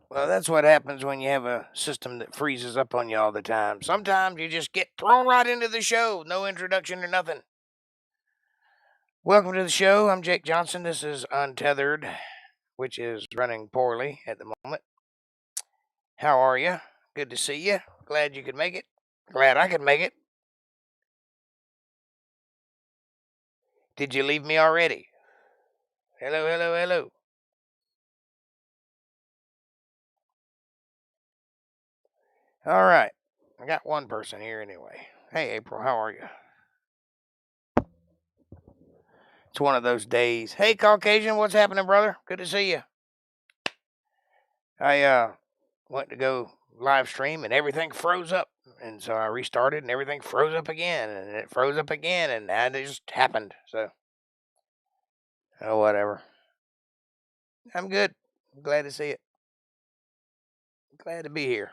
Well, that's what happens when you have a system that freezes up on you all the time. Sometimes you just get thrown right into the show. No introduction or nothing. Welcome to the show. I'm Jake Johnson. This is Untethered, which is running poorly at the moment. How are you? Good to see you. Glad you could make it. Glad I could make it. Did you leave me already? Hello, hello, hello. All right. I got one person here anyway. Hey, April, how are you? It's one of those days. Hey, Caucasian, what's happening, brother? Good to see you. I went to go live stream and everything froze up. And so I restarted and everything froze up again. And it froze up again. And that just happened. So, oh, whatever. I'm good. Glad to see it. Glad to be here.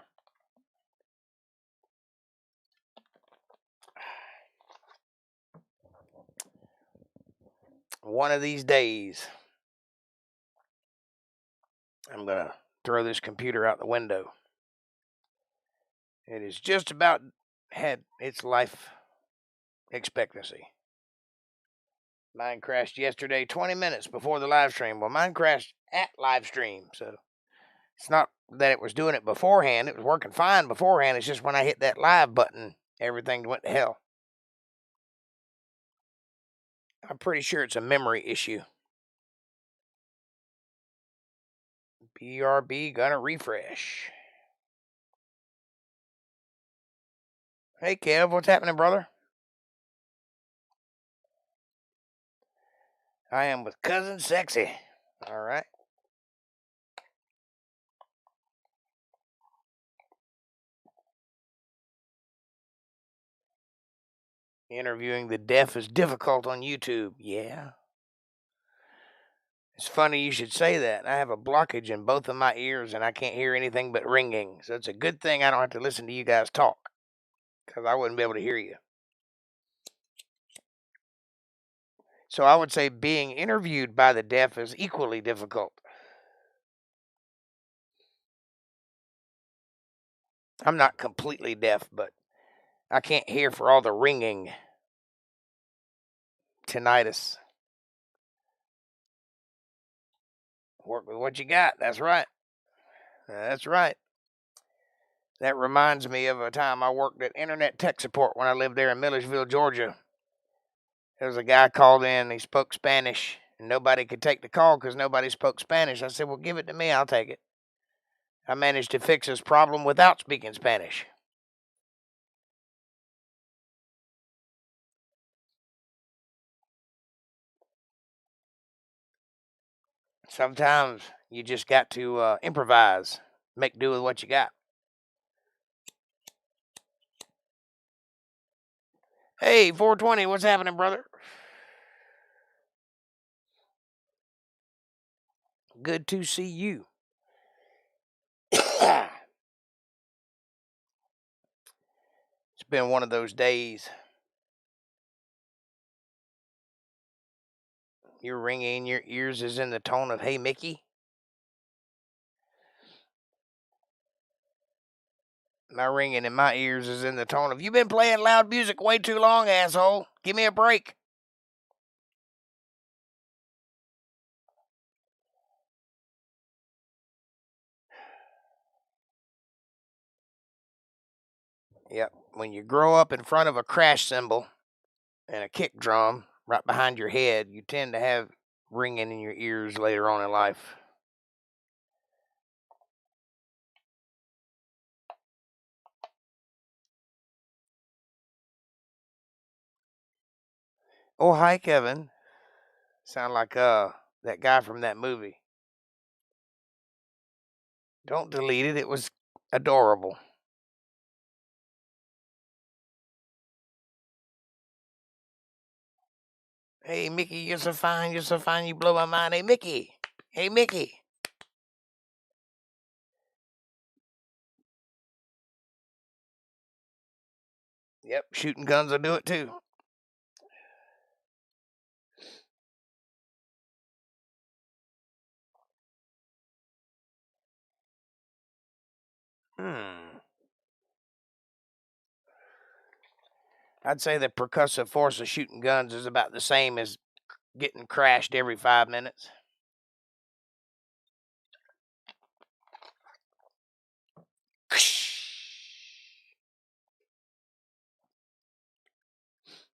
One of these days, I'm going to throw this computer out the window. It is just about had its life expectancy. Mine crashed yesterday 20 minutes before the live stream. Well, mine crashed at live stream, so it's not that it was doing it beforehand. It was working fine beforehand. It's just when I hit that live button, everything went to hell. I'm pretty sure it's a memory issue. BRB gonna refresh. Hey, Kev, what's happening, brother? I am with Cousin Sexy. All right. Interviewing the deaf is difficult on YouTube. Yeah. It's funny you should say that. I have a blockage in both of my ears and I can't hear anything but ringing. So it's a good thing I don't have to listen to you guys talk, because I wouldn't be able to hear you. So I would say being interviewed by the deaf is equally difficult. I'm not completely deaf, but I can't hear for all the ringing. Tinnitus. Work with what you got. That's right. That's right. That reminds me of a time I worked at Internet Tech Support when I lived there in Milledgeville, Georgia. There was a guy called in. He spoke Spanish, and nobody could take the call because nobody spoke Spanish. I said, well, give it to me. I'll take it. I managed to fix his problem without speaking Spanish. Sometimes you just got to improvise, make do with what you got. Hey, 420, what's happening, brother? Good to see you. It's been one of those days. Your ringing in your ears is in the tone of, hey, Mickey. My ringing in my ears is in the tone of, you've been playing loud music way too long, asshole. Give me a break. Yep. When you grow up in front of a crash cymbal and a kick drum right behind your head, you tend to have ringing in your ears later on in life. Oh, hi, Kevin. Sound like that guy from that movie. Don't delete it. It was adorable. Hey, Mickey, you're so fine. You're so fine. You blow my mind. Hey, Mickey. Hey, Mickey. Yep, shooting guns will do it too. I'd say the percussive force of shooting guns is about the same as getting crashed every 5 minutes.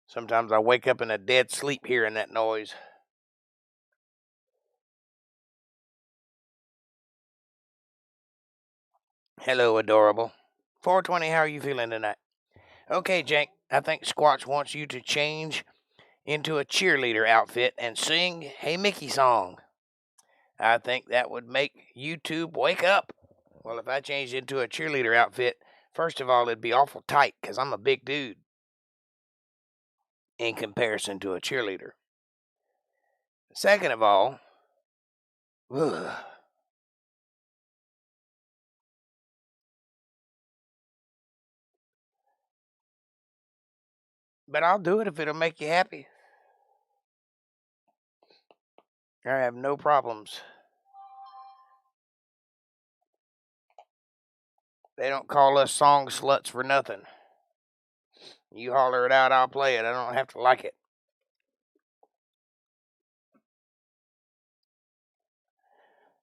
Sometimes I wake up in a dead sleep hearing that noise. Hello, adorable. 420, how are you feeling tonight? Okay, Jake, I think Squatch wants you to change into a cheerleader outfit and sing Hey Mickey song. I think that would make YouTube wake up. Well, if I changed into a cheerleader outfit, first of all, it'd be awful tight because I'm a big dude in comparison to a cheerleader. Second of all, ugh, but I'll do it if it'll make you happy. I have no problems. They don't call us song sluts for nothing. You holler it out, I'll play it. I don't have to like it.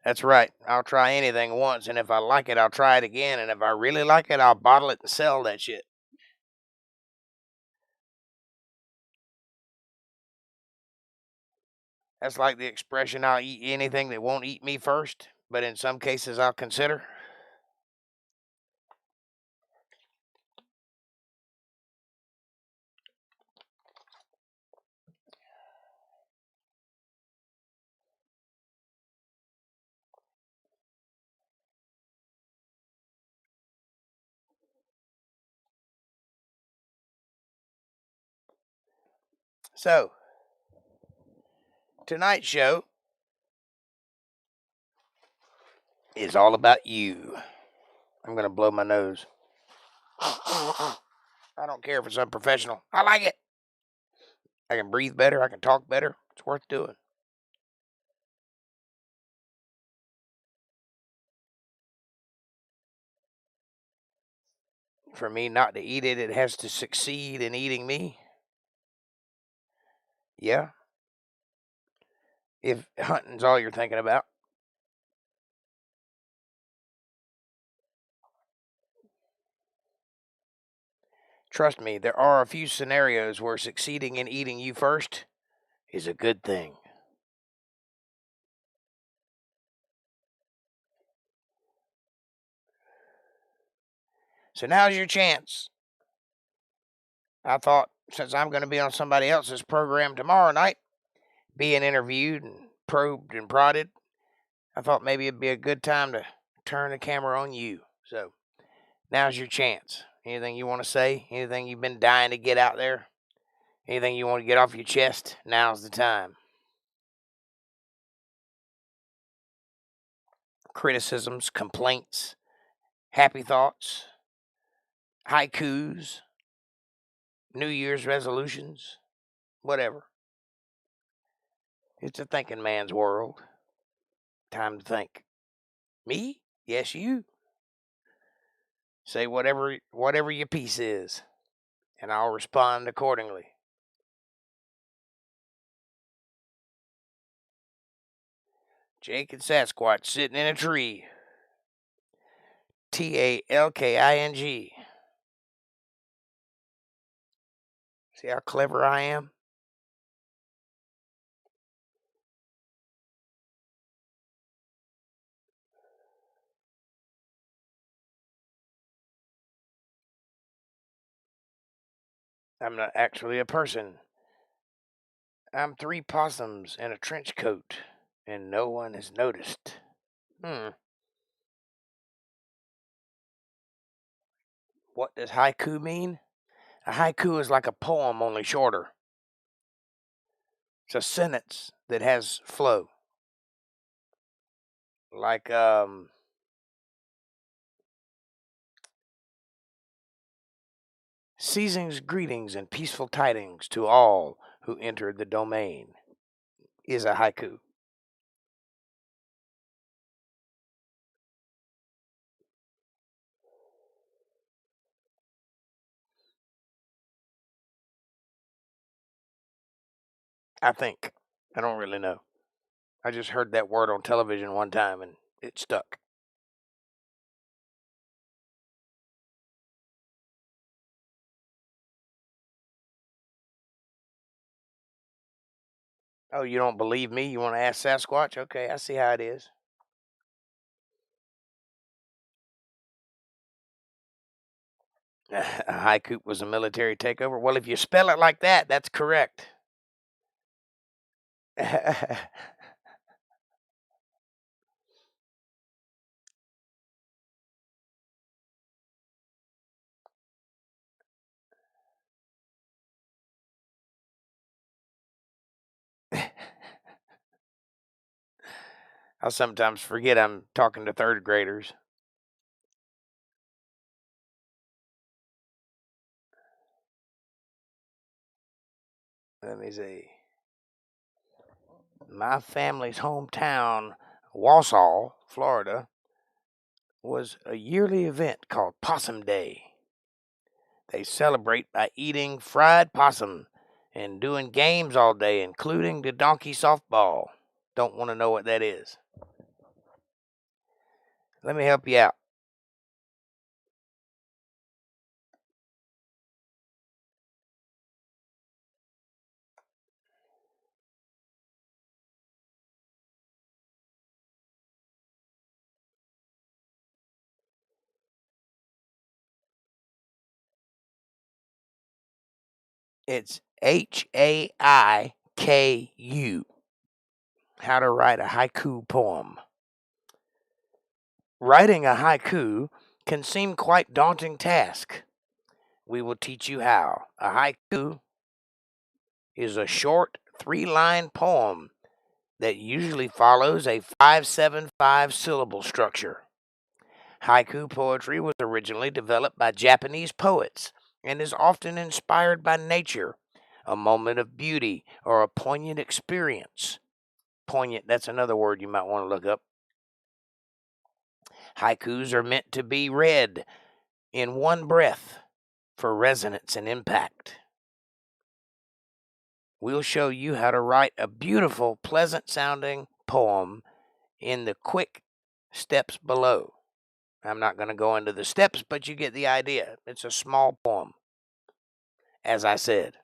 That's right. I'll try anything once, and if I like it, I'll try it again. And if I really like it, I'll bottle it and sell that shit. That's like the expression, I'll eat anything that won't eat me first, but in some cases I'll consider. So, tonight's show is all about you. I'm going to blow my nose. I don't care if it's unprofessional. I like it. I can breathe better. I can talk better. It's worth doing. For me not to eat it, it has to succeed in eating me. Yeah. If hunting's all you're thinking about. Trust me, there are a few scenarios where succeeding in eating you first is a good thing. So now's your chance. I thought, since I'm going to be on somebody else's program tomorrow night, being interviewed and probed and prodded, I thought maybe it'd be a good time to turn the camera on you. So now's your chance. Anything you want to say? Anything you've been dying to get out there? Anything you want to get off your chest? Now's the time. Criticisms, complaints, happy thoughts, haikus, New Year's resolutions, whatever. It's a thinking man's world. Time to think. Me? Yes, you. Say whatever your piece is, and I'll respond accordingly. Jake and Sasquatch sitting in a tree. Talking. See how clever I am? I'm not actually a person. I'm 3 possums in a trench coat, and no one has noticed. What does haiku mean? A haiku is like a poem, only shorter. It's a sentence that has flow. Like, season's greetings and peaceful tidings to all who entered the domain is a haiku. I think. I don't really know. I just heard that word on television one time and it stuck. Oh, you don't believe me? You want to ask Sasquatch? Okay, I see how it is. A haiku was a military takeover. Well, if you spell it like that, that's correct. I sometimes forget I'm talking to third graders. Let me see. My family's hometown, Wausau, Florida, was a yearly event called Possum Day. They celebrate by eating fried possum and doing games all day, including the donkey softball. Don't want to know what that is. Let me help you out. It's Haiku. How to write a haiku poem. Writing a haiku can seem quite daunting task. We will teach you how. A haiku is a short 3-line poem that usually follows a 5-7-5 syllable structure. Haiku poetry was originally developed by Japanese poets and is often inspired by nature, a moment of beauty, or a poignant experience. Poignant, that's another word you might want to look up. Haikus are meant to be read in one breath for resonance and impact. We'll show you how to write a beautiful, pleasant sounding poem in the quick steps below. I'm not going to go into the steps, but you get the idea. It's a small poem, as I said.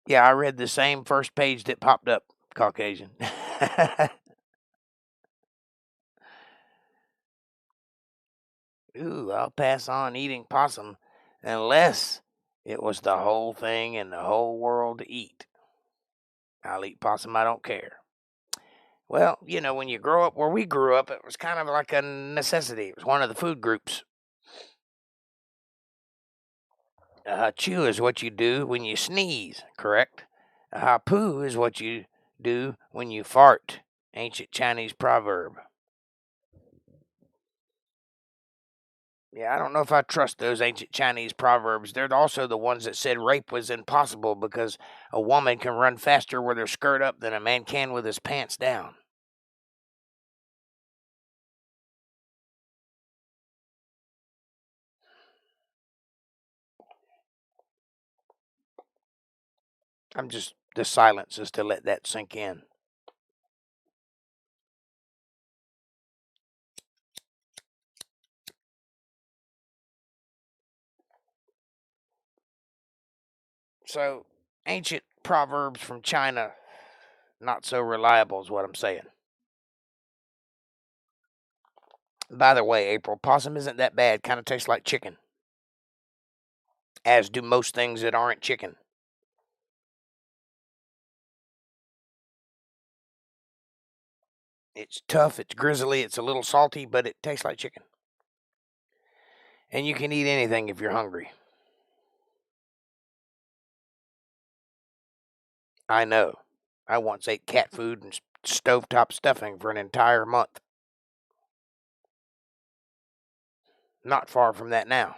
Yeah, I read the same first page that popped up, Caucasian. Ooh, I'll pass on eating possum unless it was the whole thing in the whole world to eat. I'll eat possum, I don't care. Well, when you grow up where we grew up, it was kind of like a necessity. It was one of the food groups. Chew is what you do when you sneeze, correct? Poo is what you do when you fart. Ancient Chinese proverb. Yeah, I don't know if I trust those ancient Chinese proverbs. They're also the ones that said rape was impossible because a woman can run faster with her skirt up than a man can with his pants down. The silence is to let that sink in. So, ancient proverbs from China, not so reliable is what I'm saying. By the way, April, possum isn't that bad. Kind of tastes like chicken. As do most things that aren't chicken. It's tough, it's grizzly, it's a little salty, but it tastes like chicken. And you can eat anything if you're hungry. I know. I once ate cat food and stovetop stuffing for an entire month. Not far from that now.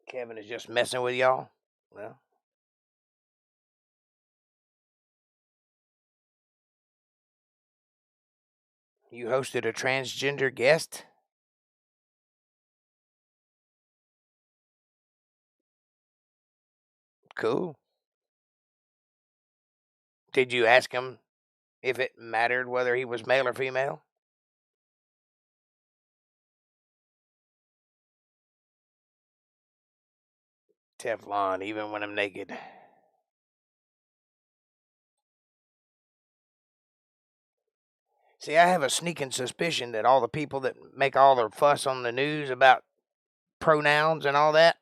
Kevin is just messing with y'all. Well, You hosted a transgender guest? Cool. Did you ask him if it mattered whether he was male or female? Teflon, even when I'm naked. See, I have a sneaking suspicion that all the people that make all their fuss on the news about pronouns and all that,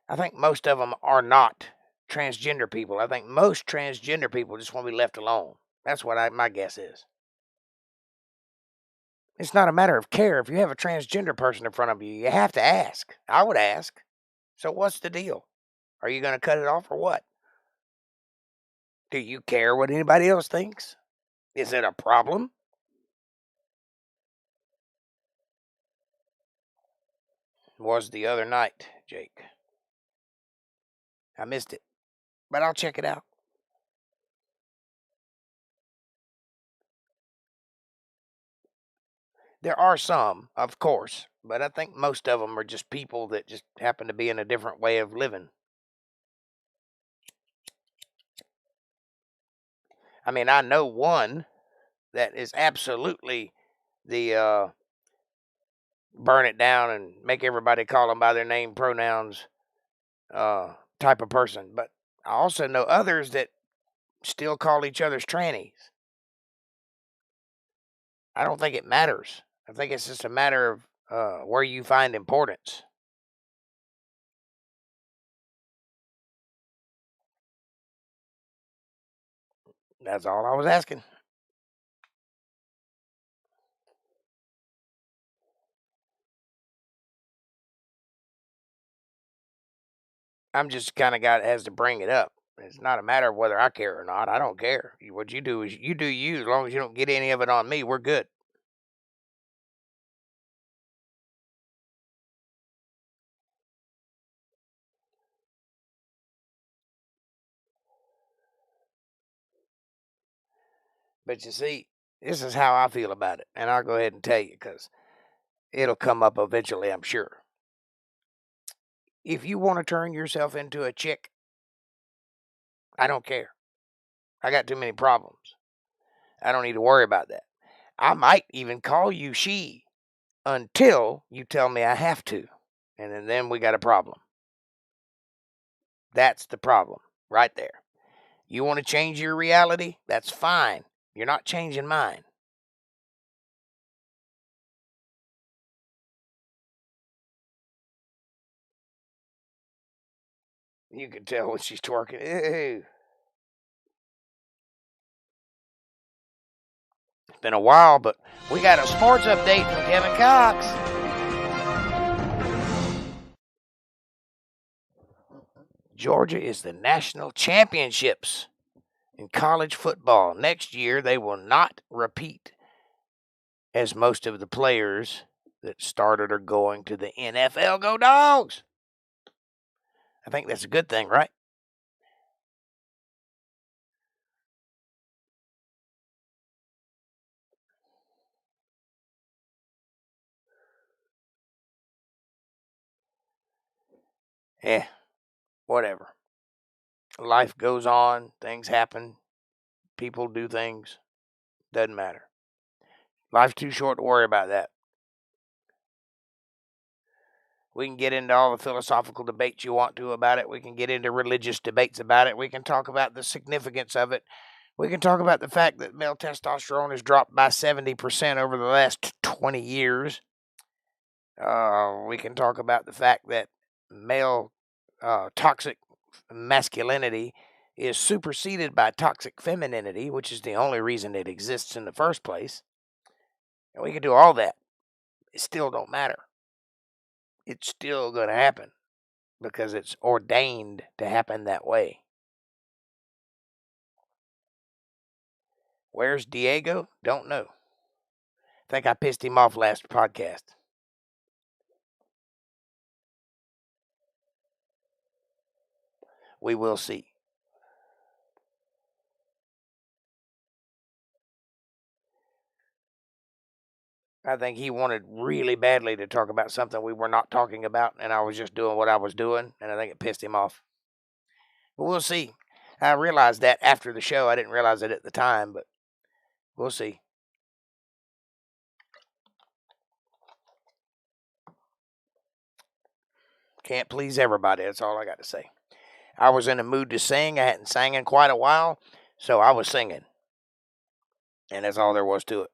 I think most of them are not transgender people. I think most transgender people just want to be left alone. That's what my guess is. It's not a matter of care. If you have a transgender person in front of you, you have to ask. I would ask. So what's the deal? Are you going to cut it off or what? Do you care what anybody else thinks? Is it a problem? Was the other night, Jake. I missed it, but I'll check it out. There are some, of course, but I think most of them are just people that just happen to be in a different way of living. I mean, I know one that is absolutely the burn it down and make everybody call them by their name pronouns type of person. But I also know others that still call each other's trannies. I don't think it matters. I think it's just a matter of where you find importance. That's all I was asking. I'm just kind of guy that has to bring it up. It's not a matter of whether I care or not. I don't care. What you do is you do you. As long as you don't get any of it on me, we're good. But you see, this is how I feel about it. And I'll go ahead and tell you because it'll come up eventually, I'm sure. If you want to turn yourself into a chick, I don't care. I got too many problems. I don't need to worry about that. I might even call you she until you tell me I have to. And then we got a problem. That's the problem right there. You want to change your reality? That's fine. You're not changing mine. You can tell when she's twerking. Ew. It's been a while, but we got a sports update from Kevin Cox. Georgia is the national championships in college football. Next year, they will not repeat, as most of the players that started are going to the NFL. Go Dogs! I think that's a good thing, right? Whatever. Life goes on, things happen, people do things. Doesn't matter. Life's too short to worry about that. We can get into all the philosophical debates you want to about it. We can get into religious debates about it. We can talk about the significance of it. We can talk about the fact that male testosterone has dropped by 70% over the last 20 years. We can talk about the fact that male toxic masculinity is superseded by toxic femininity, which is the only reason it exists in the first place. And we can do all that. It still don't matter. It's still going to happen because it's ordained to happen that way. Where's Diego? Don't know. Think I pissed him off last podcast. We will see. I think he wanted really badly to talk about something we were not talking about, and I was just doing what I was doing, and I think it pissed him off. But we'll see. I realized that after the show. I didn't realize it at the time, but we'll see. Can't please everybody. That's all I got to say. I was in a mood to sing. I hadn't sang in quite a while, so I was singing. And that's all there was to it.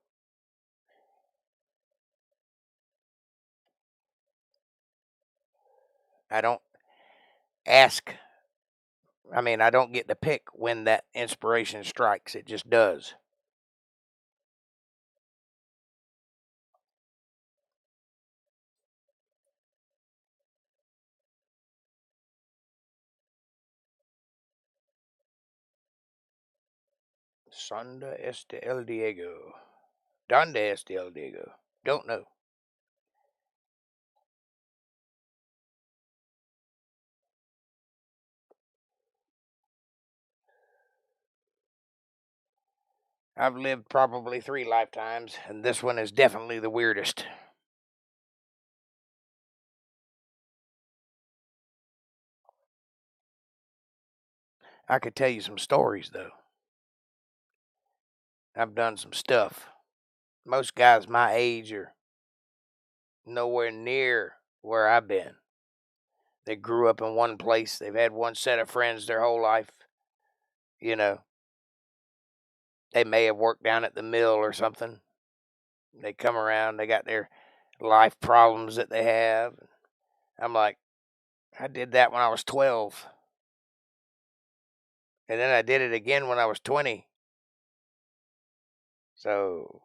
I don't ask. I don't get to pick when that inspiration strikes. It just does. Sonda este el Diego. Donde este el Diego? Don't know. I've lived probably 3 lifetimes, and this one is definitely the weirdest. I could tell you some stories, though. I've done some stuff. Most guys my age are nowhere near where I've been. They grew up in one place. They've had one set of friends their whole life. You know, they may have worked down at the mill or something. They come around, they got their life problems that they have. I'm like, I did that when I was 12. And then I did it again when I was 20. So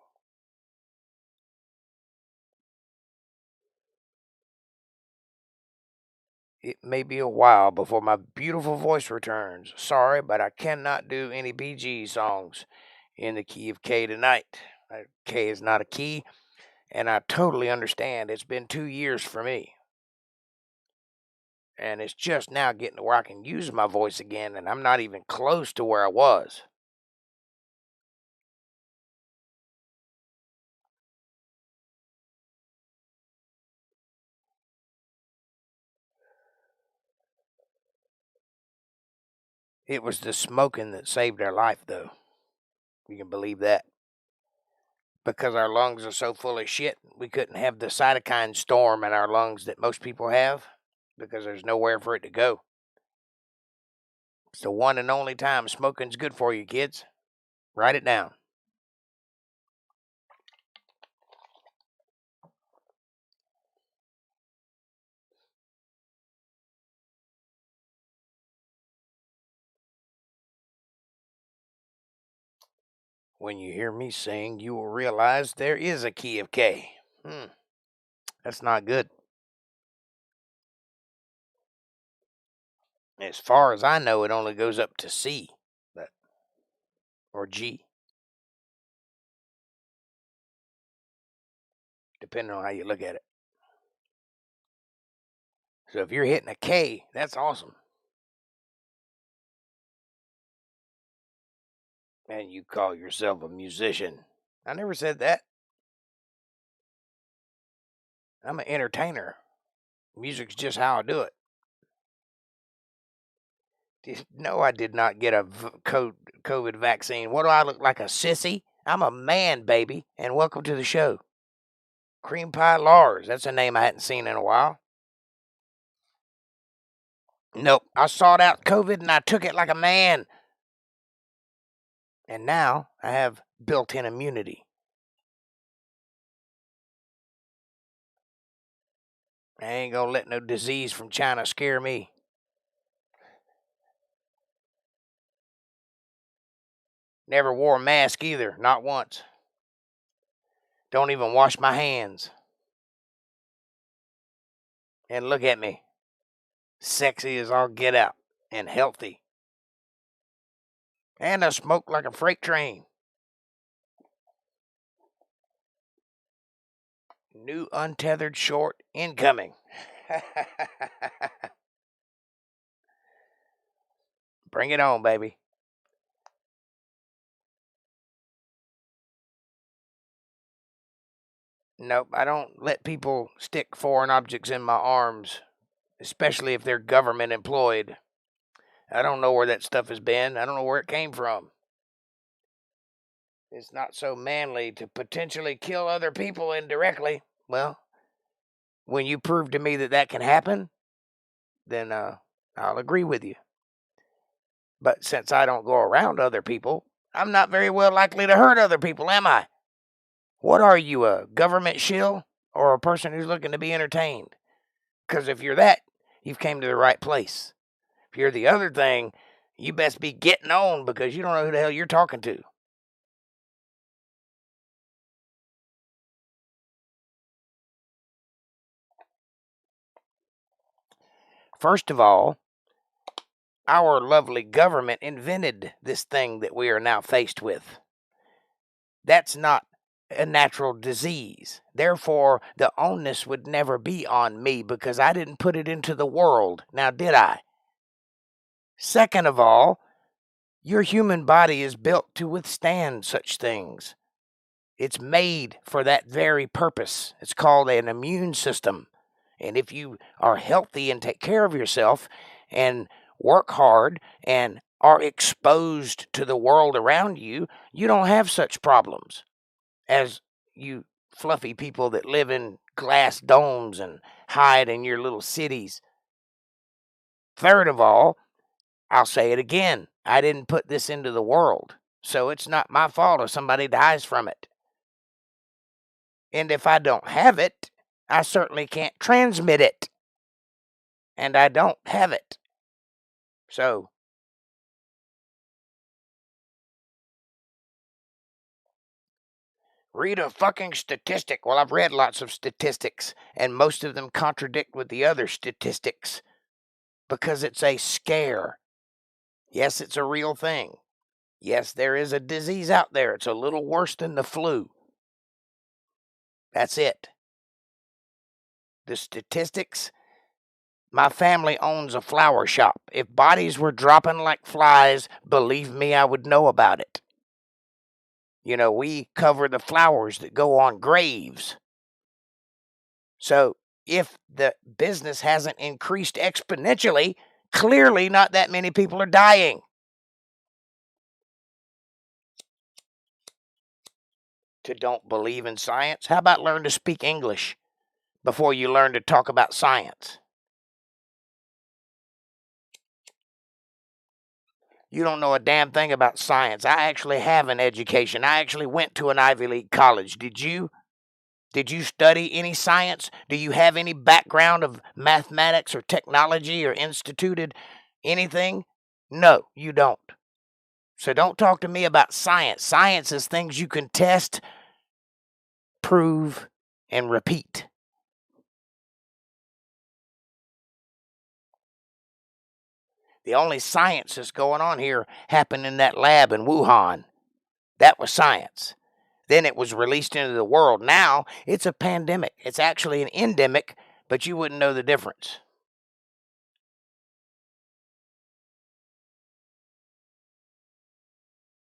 it may be a while before my beautiful voice returns. Sorry, but I cannot do any BG songs in the key of K tonight. K is not a key, and I totally understand. It's been 2 years for me. And it's just now getting to where I can use my voice again, and I'm not even close to where I was. It was the smoking that saved our life, though. You can believe that. Because our lungs are so full of shit, we couldn't have the cytokine storm in our lungs that most people have because there's nowhere for it to go. It's the one and only time smoking's good for you, kids. Write it down. When you hear me sing, you will realize there is a key of K. That's not good. As far as I know, it only goes up to C, or G, depending on how you look at it. So if you're hitting a K, that's awesome. And you call yourself a musician. I never said that. I'm an entertainer. Music's just how I do it. No, I did not get a COVID vaccine. What do I look like, a sissy? I'm a man, baby, and welcome to the show. Cream Pie Lars, that's a name I hadn't seen in a while. Nope, I sought out COVID and I took it like a man. And now I have built-in immunity. I ain't gonna let no disease from China scare me. Never wore a mask either, not once. Don't even wash my hands. And look at me. Sexy as all get out. And healthy. And I smoke like a freight train. New Untethered short incoming. Bring it on, baby. Nope, I don't let people stick foreign objects in my arms, especially if they're government employed. I don't know where that stuff has been. I don't know where it came from. It's not so manly to potentially kill other people indirectly. Well, when you prove to me that that can happen, then I'll agree with you. But since I don't go around other people, I'm not very well likely to hurt other people, am I? What are you, a government shill or a person who's looking to be entertained? Because if you're that, you've came to the right place. If you're the other thing, you best be getting on because you don't know who the hell you're talking to. First of all, our lovely government invented this thing that we are now faced with. That's not a natural disease. Therefore, the onus would never be on me because I didn't put it into the world. Now, did I? Second of all, your human body is built to withstand such things. It's made for that very purpose. It's called an immune system. And if you are healthy and take care of yourself and work hard and are exposed to the world around you, you don't have such problems as you fluffy people that live in glass domes and hide in your little cities. Third of all, I'll say it again. I didn't put this into the world, so it's not my fault if somebody dies from it. And if I don't have it, I certainly can't transmit it. And I don't have it. So, read a fucking statistic. Well, I've read lots of statistics, and most of them contradict with the other statistics because it's a scare. Yes, it's a real thing. Yes, there is a disease out there. It's a little worse than the flu. That's it. The statistics, my family owns a flower shop. If bodies were dropping like flies, believe me, I would know about it. You know, we cover the flowers that go on graves. So if the business hasn't increased exponentially, clearly not that many people are dying. To don't believe in science? How about learn to speak English before you learn to talk about science? You don't know a damn thing about science. I actually have an education. I actually went to an Ivy League college. Did you? Did you study any science? Do you have any background of mathematics or technology or instituted anything? No, you don't. So don't talk to me about science. Science is things you can test, prove, and repeat. The only science that's going on here happened in that lab in Wuhan. That was science. Then it was released into the world. Now it's a pandemic. It's actually an endemic, but you wouldn't know the difference.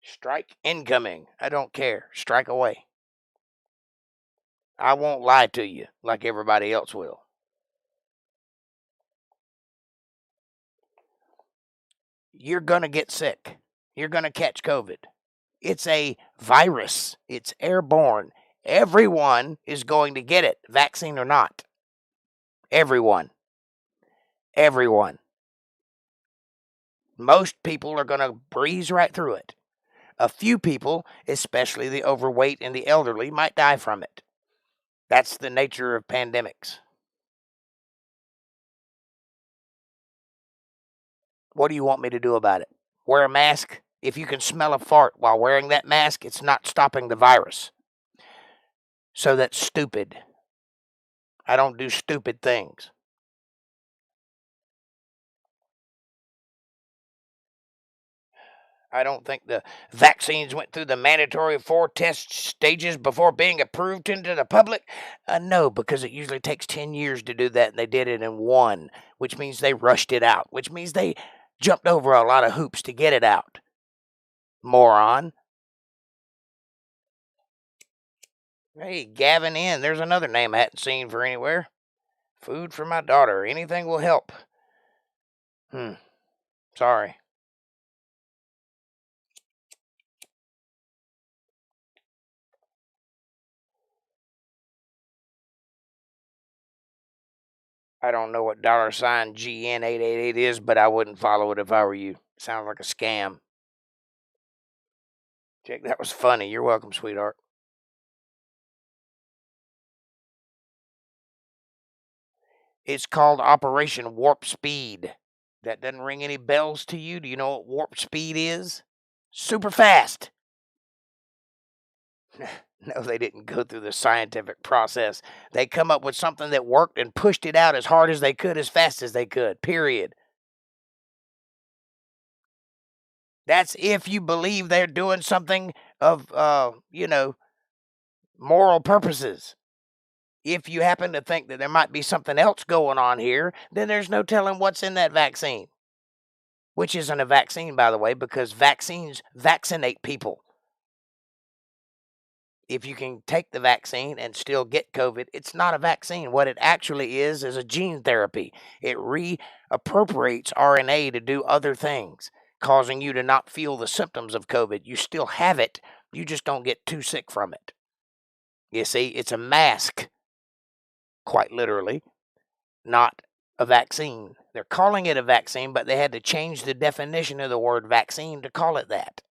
Strike incoming. I don't care. Strike away. I won't lie to you like everybody else will. You're going to get sick. You're going to catch COVID. It's a virus. It's airborne. Everyone is going to get it, vaccine or not. Everyone. Everyone. Most people are going to breeze right through it. A few people, especially the overweight and the elderly, might die from it. That's the nature of pandemics. What do you want me to do about it? Wear a mask? If you can smell a fart while wearing that mask, it's not stopping the virus. So that's stupid. I don't do stupid things. I don't think the vaccines went through the mandatory 4 test stages before being approved into the public. No, because it usually takes 10 years to do that, and they did it in 1, which means they rushed it out, which means they jumped over a lot of hoops to get it out. Moron. Hey, Gavin N. There's another name I hadn't seen for anywhere. Food for my daughter. Anything will help. Sorry. I don't know what $GN888 is, but I wouldn't follow it if I were you. Sounds like a scam. Jake, that was funny. You're welcome, sweetheart. It's called Operation Warp Speed. That doesn't ring any bells to you? Do you know what warp speed is? Super fast. No, they didn't go through the scientific process. They come up with something that worked and pushed it out as hard as they could, as fast as they could, period. That's if you believe they're doing something of, moral purposes. If you happen to think that there might be something else going on here, then there's no telling what's in that vaccine. Which isn't a vaccine, by the way, because vaccines vaccinate people. If you can take the vaccine and still get COVID, it's not a vaccine. What it actually is a gene therapy. It reappropriates RNA to do other things, causing you to not feel the symptoms of COVID. You still have it, you just don't get too sick from it. You see, it's a mask, quite literally, not a vaccine. They're calling it a vaccine, but they had to change the definition of the word vaccine to call it that.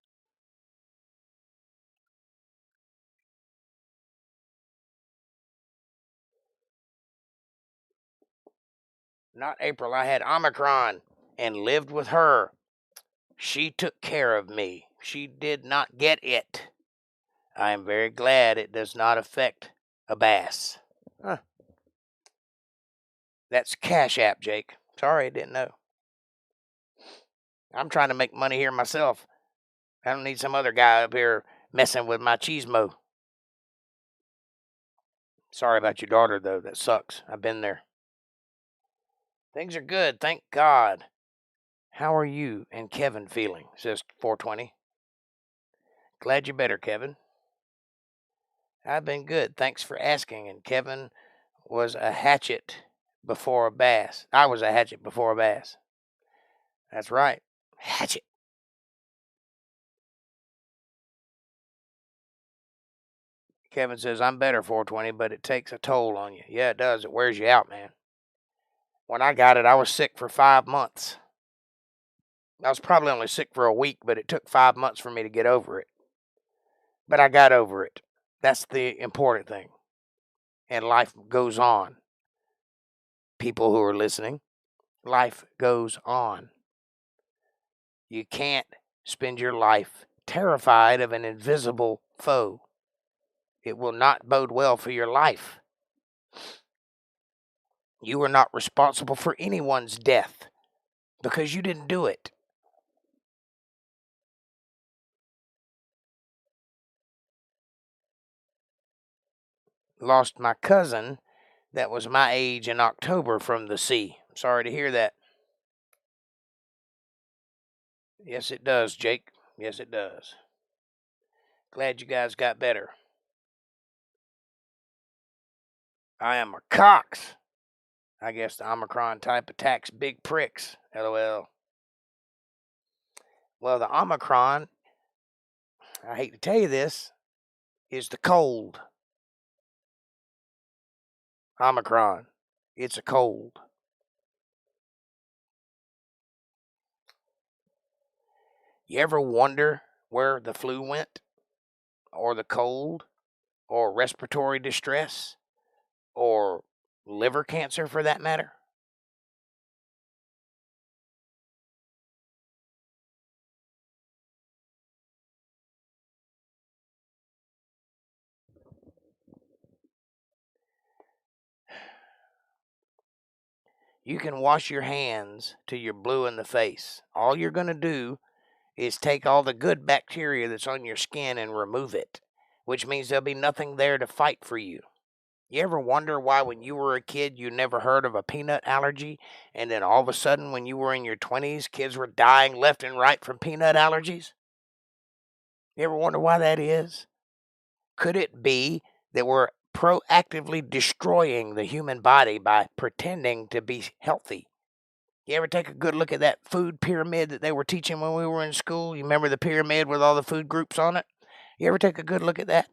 Not April. I had Omicron and lived with her. She took care of me. She did not get it. I am very glad it does not affect a bass. Huh. That's Cash App, Jake. Sorry, I didn't know. I'm trying to make money here myself. I don't need some other guy up here messing with my cheesemo. Sorry about your daughter, though. That sucks. I've been there. Things are good, thank God. How are you and Kevin feeling? Says 420. Glad you're better, Kevin. I've been good. Thanks for asking. And Kevin was a hatchet before a bass. I was a hatchet before a bass. That's right. Hatchet. Kevin says, I'm better, 420, but it takes a toll on you. Yeah, it does. It wears you out, man. When I got it, I was sick for 5 months. I was probably only sick for a week, but it took 5 months for me to get over it. But I got over it. That's the important thing. And life goes on. People who are listening, life goes on. You can't spend your life terrified of an invisible foe. It will not bode well for your life. You are not responsible for anyone's death because you didn't do it. Lost my cousin that was my age in October from the sea. Sorry to hear that. Yes, it does, Jake. Yes, it does. Glad you guys got better. I am a Cox. I guess the Omicron type attacks big pricks. LOL. Well, the Omicron, I hate to tell you this, is the cold. Omicron. It's a cold. You ever wonder where the flu went? Or the cold? Or respiratory distress? Or liver cancer, for that matter? You can wash your hands till you're blue in the face. All you're going to do is take all the good bacteria that's on your skin and remove it, which means there'll be nothing there to fight for you. You ever wonder why when you were a kid you never heard of a peanut allergy, and then all of a sudden when you were in your 20s, kids were dying left and right from peanut allergies? You ever wonder why that is? Could it be that we're proactively destroying the human body by pretending to be healthy. You ever take a good look at that food pyramid that they were teaching when we were in school? You remember the pyramid with all the food groups on it? You ever take a good look at that?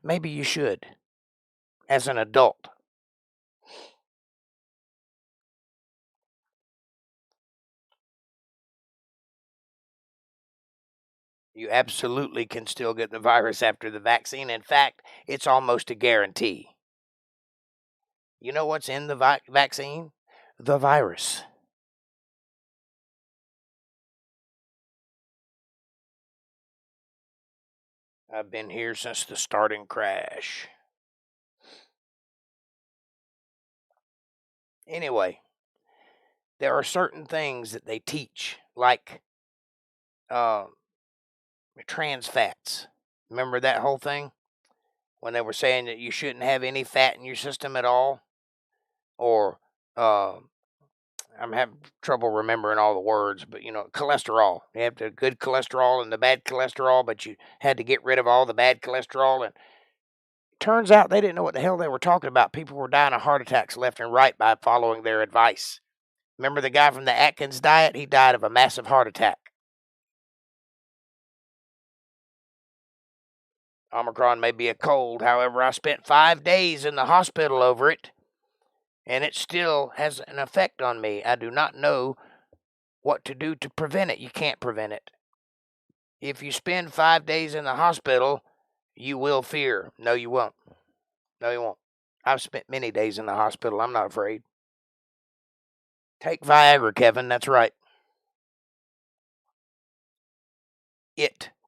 Maybe you should, as an adult. You absolutely can still get the virus after the vaccine. In fact, it's almost a guarantee. You know what's in the vaccine? The virus. I've been here since the starting crash. Anyway, there are certain things that they teach, like trans fats. Remember that whole thing? When they were saying that you shouldn't have any fat in your system at all? Or, I'm having trouble remembering all the words, but cholesterol. You have the good cholesterol and the bad cholesterol, but you had to get rid of all the bad cholesterol. And turns out they didn't know what the hell they were talking about. People were dying of heart attacks left and right by following their advice. Remember the guy from the Atkins diet? He died of a massive heart attack. Omicron may be a cold. However, I spent 5 days in the hospital over it, and it still has an effect on me. I do not know what to do to prevent it. You can't prevent it. If you spend 5 days in the hospital, you will fear. No, you won't. No, you won't. I've spent many days in the hospital. I'm not afraid. Take Viagra, Kevin. That's right.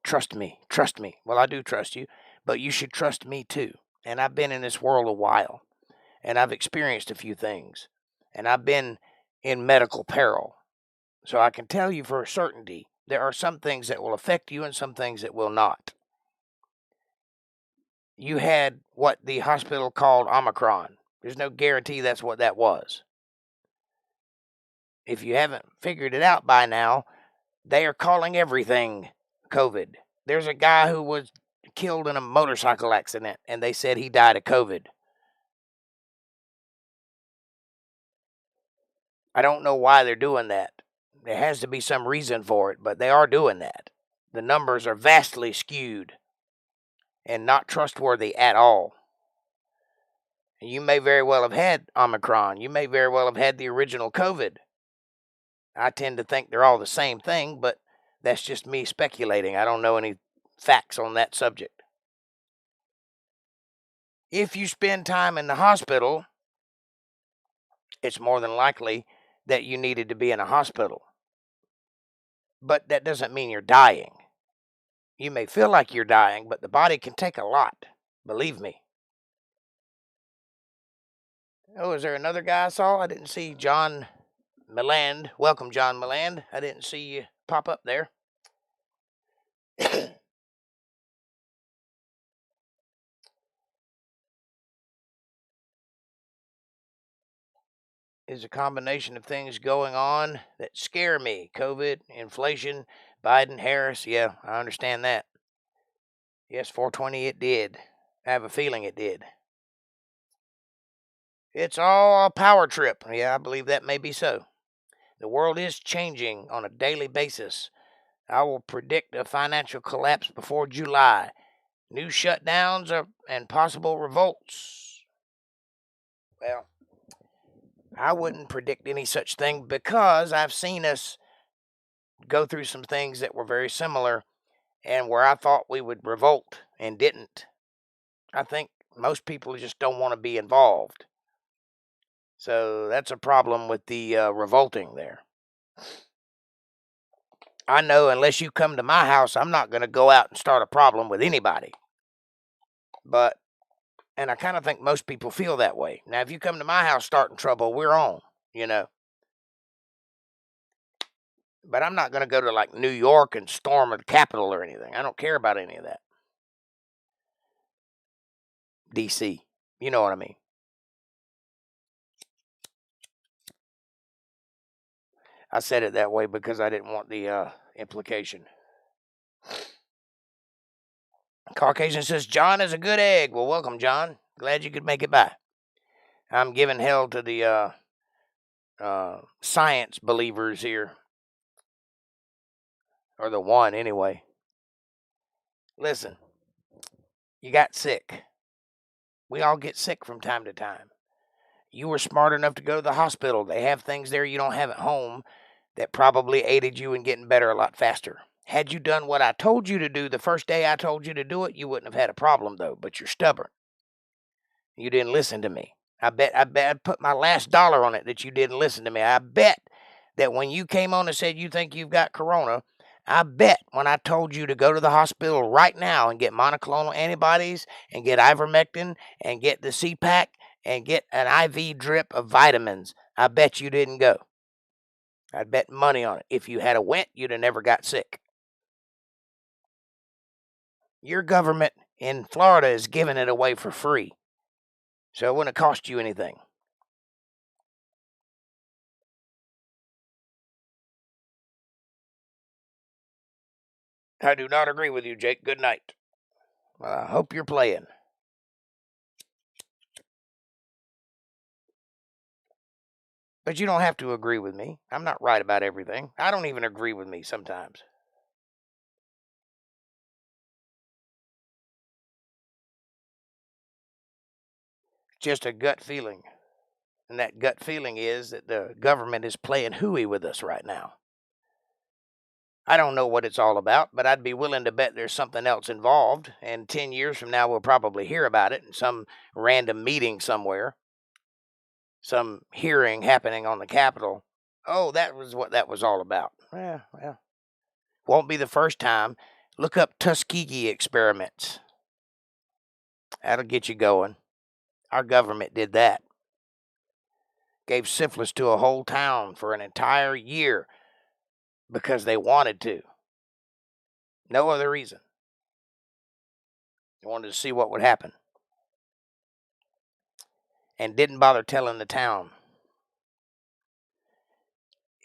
Trust me. Trust me. Well, I do trust you, but you should trust me too. And I've been in this world a while, and I've experienced a few things, and I've been in medical peril. So I can tell you for a certainty, there are some things that will affect you and some things that will not. You had what the hospital called Omicron. There's no guarantee that's what that was. If you haven't figured it out by now, they are calling everything COVID. There's a guy who was killed in a motorcycle accident, and they said he died of COVID. I don't know why they're doing that. There has to be some reason for it, but they are doing that. The numbers are vastly skewed and not trustworthy at all. You may very well have had Omicron. You may very well have had the original COVID. I tend to think they're all the same thing, but that's just me speculating. I don't know any facts on that subject. If you spend time in the hospital, it's more than likely that you needed to be in a hospital. But that doesn't mean you're dying. You may feel like you're dying, but the body can take a lot. Believe me. Oh, is there another guy I saw? I didn't see John Milland. Welcome, John Milland. I didn't see you pop up there. Is a combination of things going on that scare me. COVID, inflation, Biden, Harris. Yeah, I understand that. Yes, 420 it did. I have a feeling it did. It's all a power trip. Yeah, I believe that may be so. The world is changing on a daily basis. I will predict a financial collapse before July. New shutdowns and possible revolts. Well, I wouldn't predict any such thing because I've seen us go through some things that were very similar and where I thought we would revolt and didn't. I think most people just don't want to be involved. So that's a problem with the revolting there. I know unless you come to my house, I'm not going to go out and start a problem with anybody. And I kind of think most people feel that way. Now, if you come to my house starting trouble, we're on, But I'm not going to go to like New York and storm the Capitol or anything. I don't care about any of that. DC. You know what I mean. I said it that way because I didn't want the implication. Caucasian says, John is a good egg. Well, welcome, John. Glad you could make it by. I'm giving hell to the science believers here. Or the one, anyway. Listen, you got sick. We all get sick from time to time. You were smart enough to go to the hospital. They have things there you don't have at home that probably aided you in getting better a lot faster. Had you done what I told you to do the first day I told you to do it, you wouldn't have had a problem, though. But you're stubborn. You didn't listen to me. I bet I'd put my last dollar on it that you didn't listen to me. I bet that when you came on and said you think you've got corona, I bet when I told you to go to the hospital right now and get monoclonal antibodies and get ivermectin and get the CPAC and get an IV drip of vitamins, I bet you didn't go. I'd bet money on it. If you had went, you'd have never got sick. Your government in Florida is giving it away for free. So it wouldn't cost you anything. I do not agree with you, Jake. Good night. Well, I hope you're playing. But you don't have to agree with me. I'm not right about everything. I don't even agree with me sometimes. Just a gut feeling. And that gut feeling is that the government is playing hooey with us right now. I don't know what it's all about, but I'd be willing to bet there's something else involved. And 10 years from now, we'll probably hear about it in some random meeting somewhere. Some hearing happening on the Capitol. Oh, that was what that was all about. Well, won't be the first time. Look up Tuskegee experiments. That'll get you going. Our government did that. Gave syphilis to a whole town for an entire year because they wanted to. No other reason. They wanted to see what would happen. And didn't bother telling the town.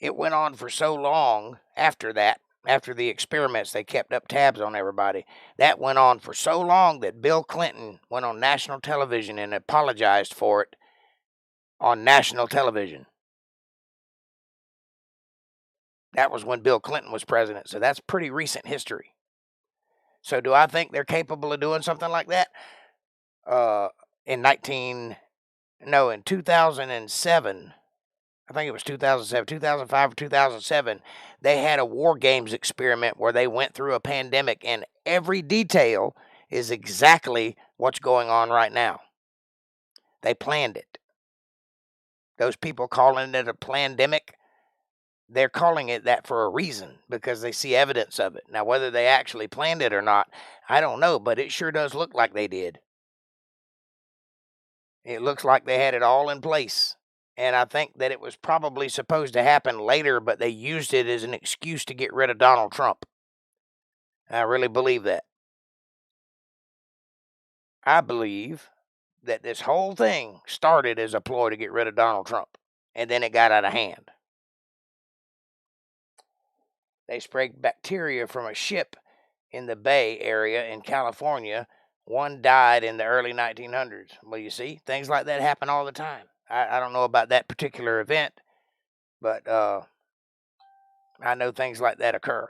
It went on for so long after that. After the experiments, they kept up tabs on everybody. That went on for so long that Bill Clinton went on national television and apologized for it on national television. That was when Bill Clinton was president, so that's pretty recent history. So do I think they're capable of doing something like that? In 2007, I think it was 2007, 2005 or 2007, they had a war games experiment where they went through a pandemic and every detail is exactly what's going on right now. They planned it. Those people calling it a pandemic, they're calling it that for a reason because they see evidence of it. Now, whether they actually planned it or not, I don't know, but it sure does look like they did. It looks like they had it all in place. And I think that it was probably supposed to happen later, but they used it as an excuse to get rid of Donald Trump. I really believe that. I believe that this whole thing started as a ploy to get rid of Donald Trump, and then it got out of hand. They sprayed bacteria from a ship in the Bay Area in California. One died in the early 1900s. Well, you see, things like that happen all the time. I don't know about that particular event, but I know things like that occur.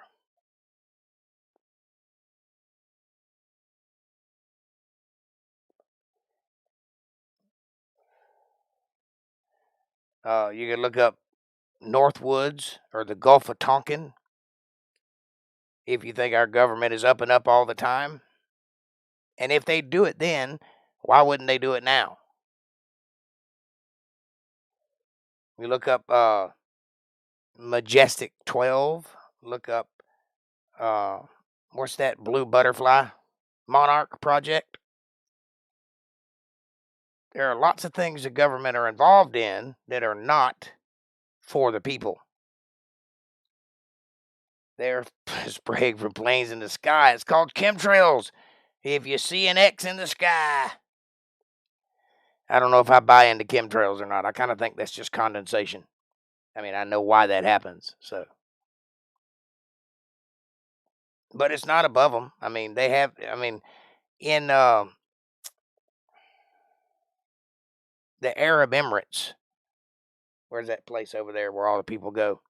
You can look up Northwoods or the Gulf of Tonkin if you think our government is up and up all the time. And if they do it then, why wouldn't they do it now? You look up Majestic 12. Look up, what's that blue butterfly? Monarch Project. There are lots of things the government are involved in that are not for the people. They're spraying from planes in the sky. It's called chemtrails. If you see an X in the sky. I don't know if I buy into chemtrails or not. I kind of think that's just condensation. I mean, I know why that happens, so. But it's not above them. I mean, in the Arab Emirates. Where's that place over there where all the people go?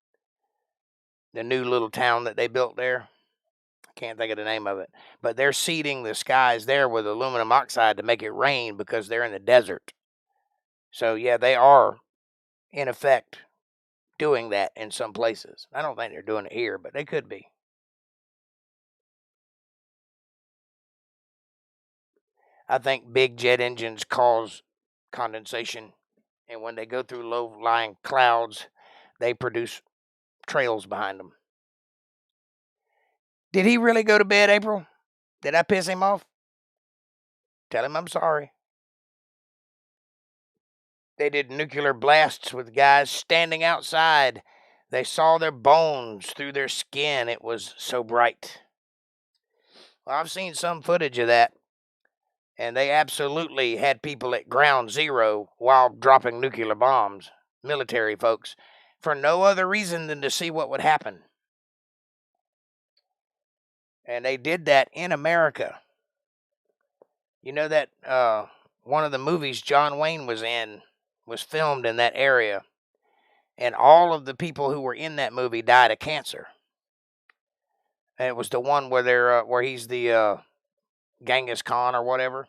The new little town that they built there. I can't think of the name of it. But they're seeding the skies there with aluminum oxide to make it rain because they're in the desert. So, yeah, they are, in effect, doing that in some places. I don't think they're doing it here, but they could be. I think big jet engines cause condensation, and when they go through low-lying clouds, they produce trails behind them. Did he really go to bed, April? Did I piss him off? Tell him I'm sorry. They did nuclear blasts with guys standing outside. They saw their bones through their skin. It was so bright. Well, I've seen some footage of that, and they absolutely had people at ground zero while dropping nuclear bombs, military folks, for no other reason than to see what would happen. And they did that in America. You know that one of the movies John Wayne was in was filmed in that area, and all of the people who were in that movie died of cancer. And it was the one where they're where he's the Genghis Khan or whatever.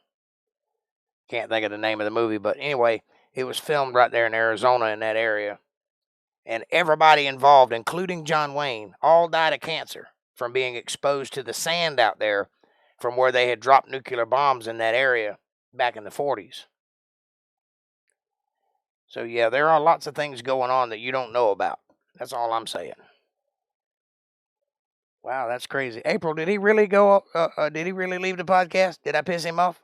Can't think of the name of the movie, but anyway, it was filmed right there in Arizona in that area. And everybody involved, including John Wayne, all died of cancer from being exposed to the sand out there from where they had dropped nuclear bombs in that area back in the 40s. So, yeah, there are lots of things going on that you don't know about. That's all I'm saying. Wow, that's crazy. April, did he really go? Did he really leave the podcast? Did I piss him off?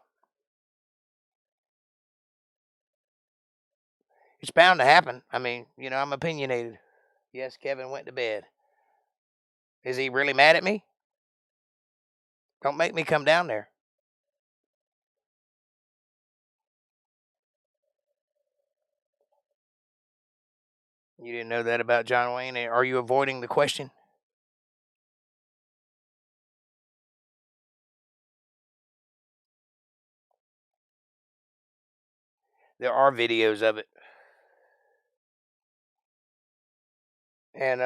It's bound to happen. I mean, you know, I'm opinionated. Yes, Kevin went to bed. Is he really mad at me? Don't make me come down there. You didn't know that about John Wayne? Are you avoiding the question? There are videos of it. And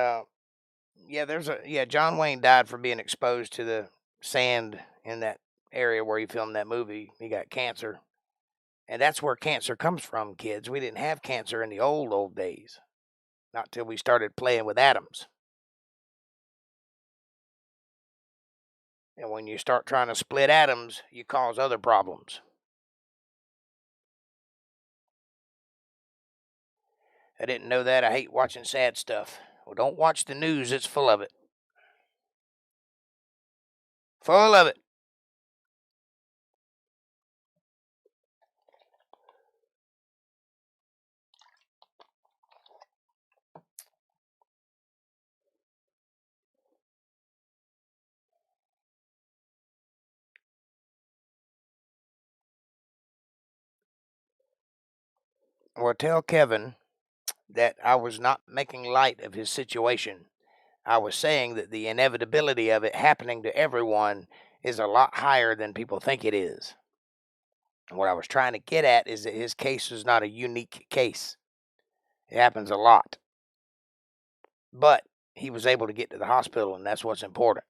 John Wayne died from being exposed to the sand in that area where he filmed that movie. He got cancer. And that's where cancer comes from, kids. We didn't have cancer in the old days. Not till we started playing with atoms. And when you start trying to split atoms, you cause other problems. I didn't know that. I hate watching sad stuff. Well, don't watch the news. It's full of it. Full of it. Well, tell Kevin that I was not making light of his situation. I was saying that the inevitability of it happening to everyone is a lot higher than people think it is. What I was trying to get at is that his case is not a unique case. It happens a lot. But he was able to get to the hospital, and that's what's important.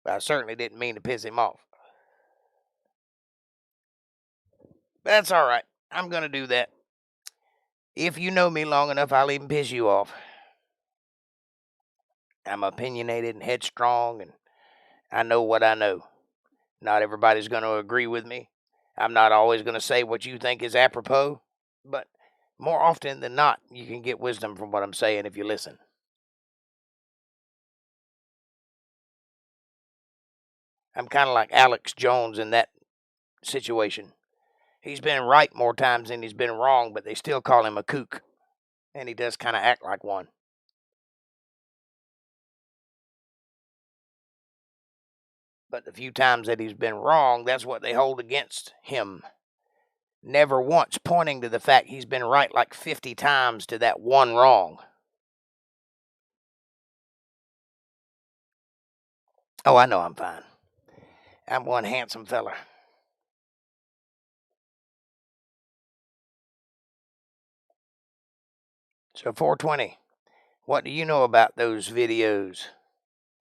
But I certainly didn't mean to piss him off. That's all right. I'm going to do that. If you know me long enough, I'll even piss you off. I'm opinionated and headstrong, and I know what I know. Not everybody's going to agree with me. I'm not always going to say what you think is apropos, but more often than not, you can get wisdom from what I'm saying if you listen. I'm kind of like Alex Jones in that situation. He's been right more times than he's been wrong, but they still call him a kook. And he does kind of act like one. But the few times that he's been wrong, that's what they hold against him. Never once pointing to the fact he's been right like 50 times to that one wrong. Oh, I know I'm fine. I'm one handsome fella. So 420, what do you know about those videos?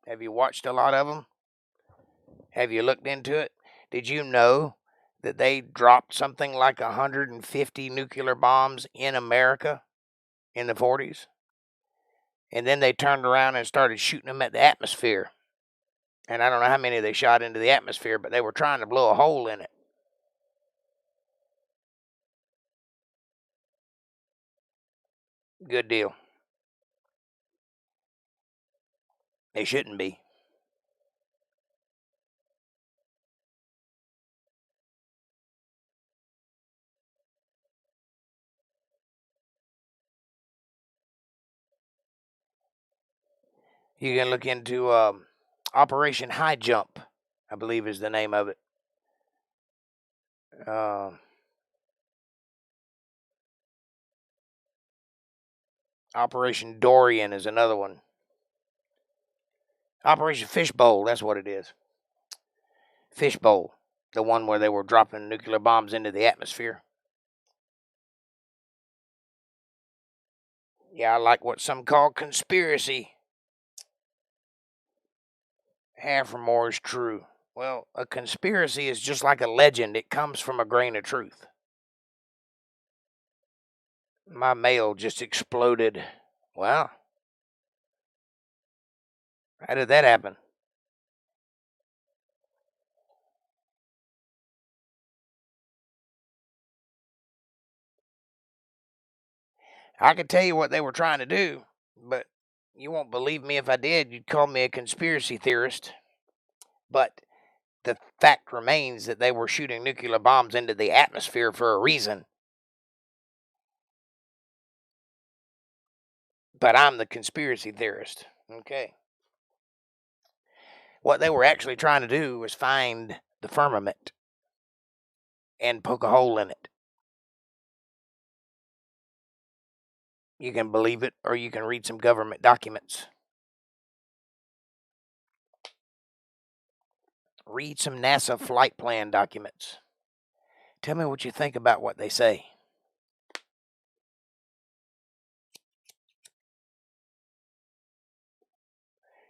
Have you watched a lot of them? Have you looked into it? Did you know that they dropped something like 150 nuclear bombs in America in the 40s? And then they turned around and started shooting them at the atmosphere. And I don't know how many they shot into the atmosphere, but they were trying to blow a hole in it. Good deal. They shouldn't be. You can look into Operation High Jump, I believe is the name of it. Operation Dorian is another one. Operation Fishbowl, that's what it is. Fishbowl, the one where they were dropping nuclear bombs into the atmosphere. Yeah, I like what some call conspiracy. Half or more is true. Well, a conspiracy is just like a legend. It comes from a grain of truth. My mail just exploded. Wow. How did that happen? I could tell you what they were trying to do, but you won't believe me if I did. You'd call me a conspiracy theorist. But the fact remains that they were shooting nuclear bombs into the atmosphere for a reason. But I'm the conspiracy theorist. Okay. What they were actually trying to do was find the firmament and poke a hole in it. You can believe it, or you can read some government documents. Read some NASA flight plan documents. Tell me what you think about what they say.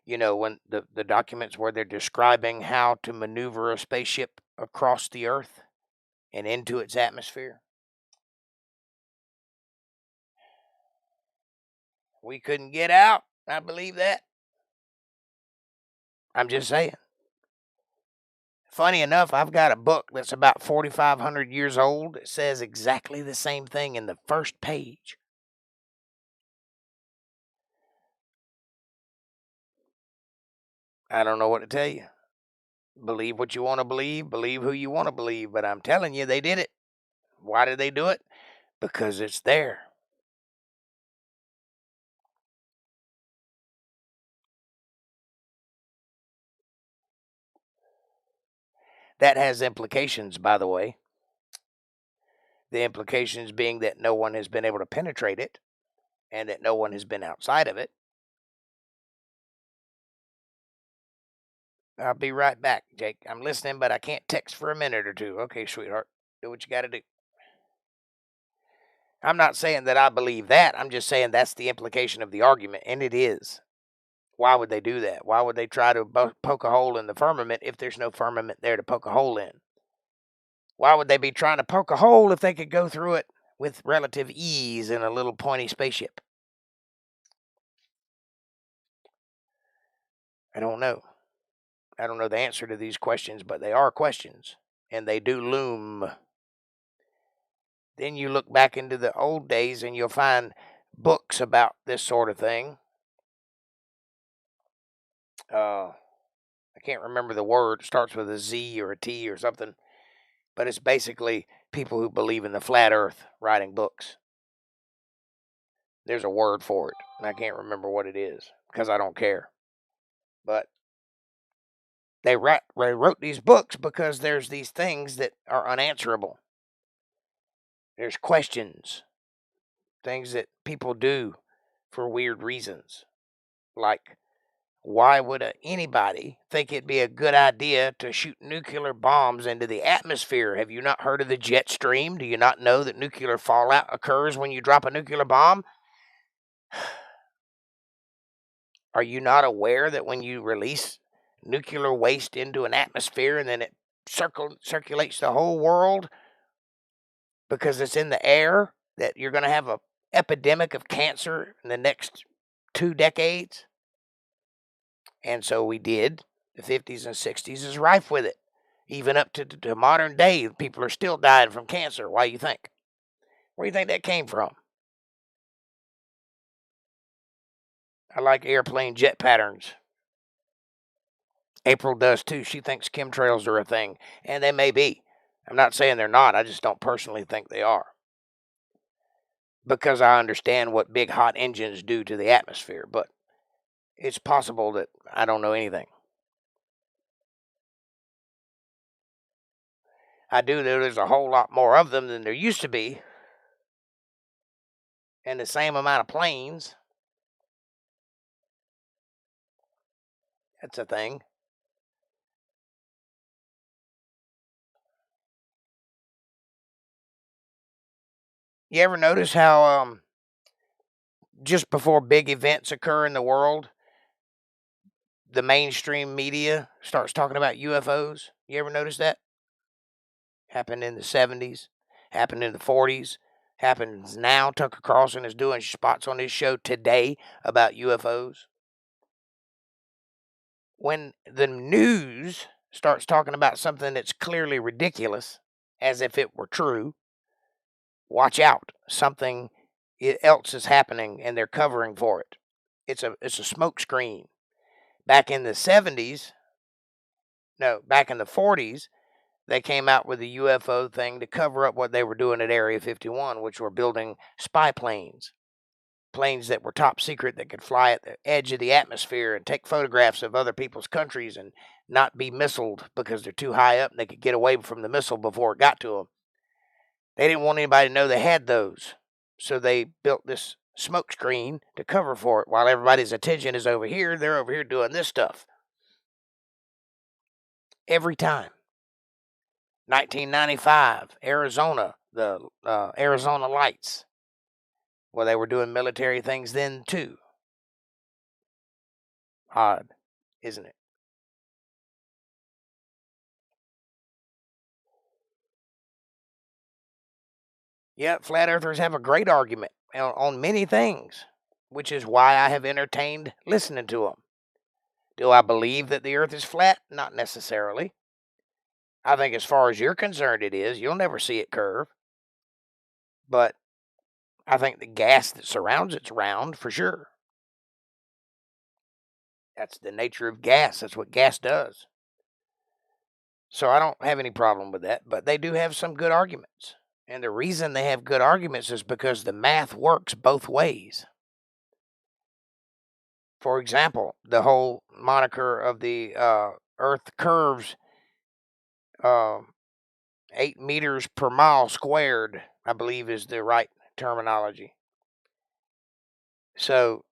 You know, when the documents where they're describing how to maneuver a spaceship across the Earth and into its atmosphere. We couldn't get out. I believe that. I'm just saying. Funny enough, I've got a book that's about 4,500 years old. It says exactly the same thing in the first page. I don't know what to tell you. Believe what you want to believe who you want to believe, but I'm telling you, they did it. Why did they do it? Because it's there. That has implications, by the way. The implications being that no one has been able to penetrate it and that no one has been outside of it. I'll be right back, Jake. I'm listening, but I can't text for a minute or two. Okay, sweetheart. Do what you got to do. I'm not saying that I believe that. I'm just saying that's the implication of the argument, and it is. Why would they do that? Why would they try to poke a hole in the firmament if there's no firmament there to poke a hole in? Why would they be trying to poke a hole if they could go through it with relative ease in a little pointy spaceship? I don't know. I don't know the answer to these questions, but they are questions, and they do loom. Then you look back into the old days and you'll find books about this sort of thing. I can't remember the word. It starts with a Z or a T or something, but it's basically people who believe in the flat earth writing books. There's a word for it, and I can't remember what it is because I don't care. But they wrote these books because there's these things that are unanswerable. There's questions, things that people do for weird reasons, like why would anybody think it'd be a good idea to shoot nuclear bombs into the atmosphere? Have you not heard of the jet stream? Do you not know that nuclear fallout occurs when you drop a nuclear bomb? Are you not aware that when you release nuclear waste into an atmosphere and then it circulates the whole world because it's in the air, that you're going to have an epidemic of cancer in the next 2 decades? And so we did. The 50s and 60s is rife with it. Even up to modern day, people are still dying from cancer. Why do you think? Where do you think that came from? I like airplane jet patterns. April does too. She thinks chemtrails are a thing, and they may be. I'm not saying they're not. I just don't personally think they are, because I understand what big hot engines do to the atmosphere, but it's possible that I don't know anything. I do know there's a whole lot more of them than there used to be, and the same amount of planes. That's a thing. You ever notice how just before big events occur in the world, the mainstream media starts talking about UFOs? You ever notice that? Happened in the 70s, happened in the 40s, happens now. Tucker Carlson is doing spots on his show today about UFOs. When the news starts talking about something that's clearly ridiculous, as if it were true, watch out. Something else is happening and they're covering for it. It's a smoke screen. Back in the 70s, back in the 40s, they came out with the UFO thing to cover up what they were doing at Area 51, which were building spy planes. Planes that were top secret that could fly at the edge of the atmosphere and take photographs of other people's countries and not be missiled because they're too high up and they could get away from the missile before it got to them. They didn't want anybody to know they had those. So they built this smoke screen to cover for it. While everybody's attention is over here, they're over here doing this stuff. Every time. 1995, Arizona, the Arizona Lights. Well, they were doing military things then too. Odd, isn't it? Yeah, flat earthers have a great argument on many things, which is why I have entertained listening to them. Do I believe that the earth is flat? Not necessarily. I think as far as you're concerned it is. You'll never see it curve. But I think the gas that surrounds it's round for sure. That's the nature of gas. That's what gas does. So I don't have any problem with that, but they do have some good arguments. And the reason they have good arguments is because the math works both ways. For example, the whole moniker of the Earth curves 8 meters per mile squared, I believe is the right terminology. So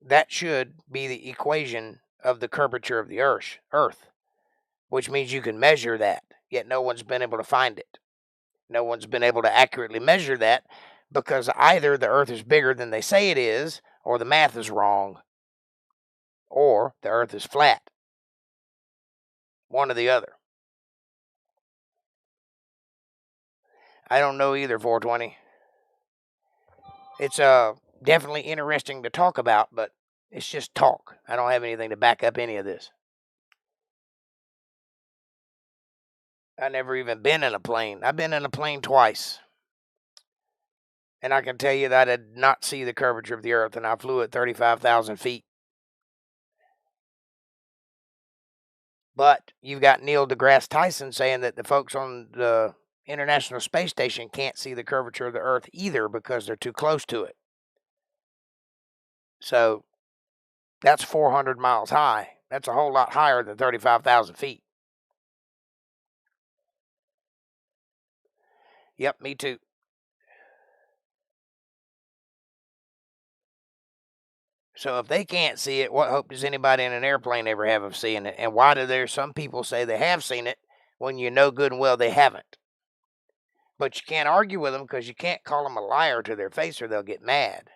that should be the equation of the curvature of the Earth, which means you can measure that, yet no one's been able to find it. No one's been able to accurately measure that because either the Earth is bigger than they say it is, or the math is wrong, or the Earth is flat. One or the other. I don't know either, 420. It's definitely interesting to talk about, but it's just talk. I don't have anything to back up any of this. I've never even been in a plane. I've been in a plane twice. And I can tell you that I did not see the curvature of the Earth, and I flew at 35,000 feet. But you've got Neil deGrasse Tyson saying that the folks on the International Space Station can't see the curvature of the Earth either because they're too close to it. So that's 400 miles high. That's a whole lot higher than 35,000 feet. Yep, me too. So if they can't see it, what hope does anybody in an airplane ever have of seeing it? And why do there some people say they have seen it when you know good and well they haven't? But you can't argue with them because you can't call them a liar to their face or they'll get mad.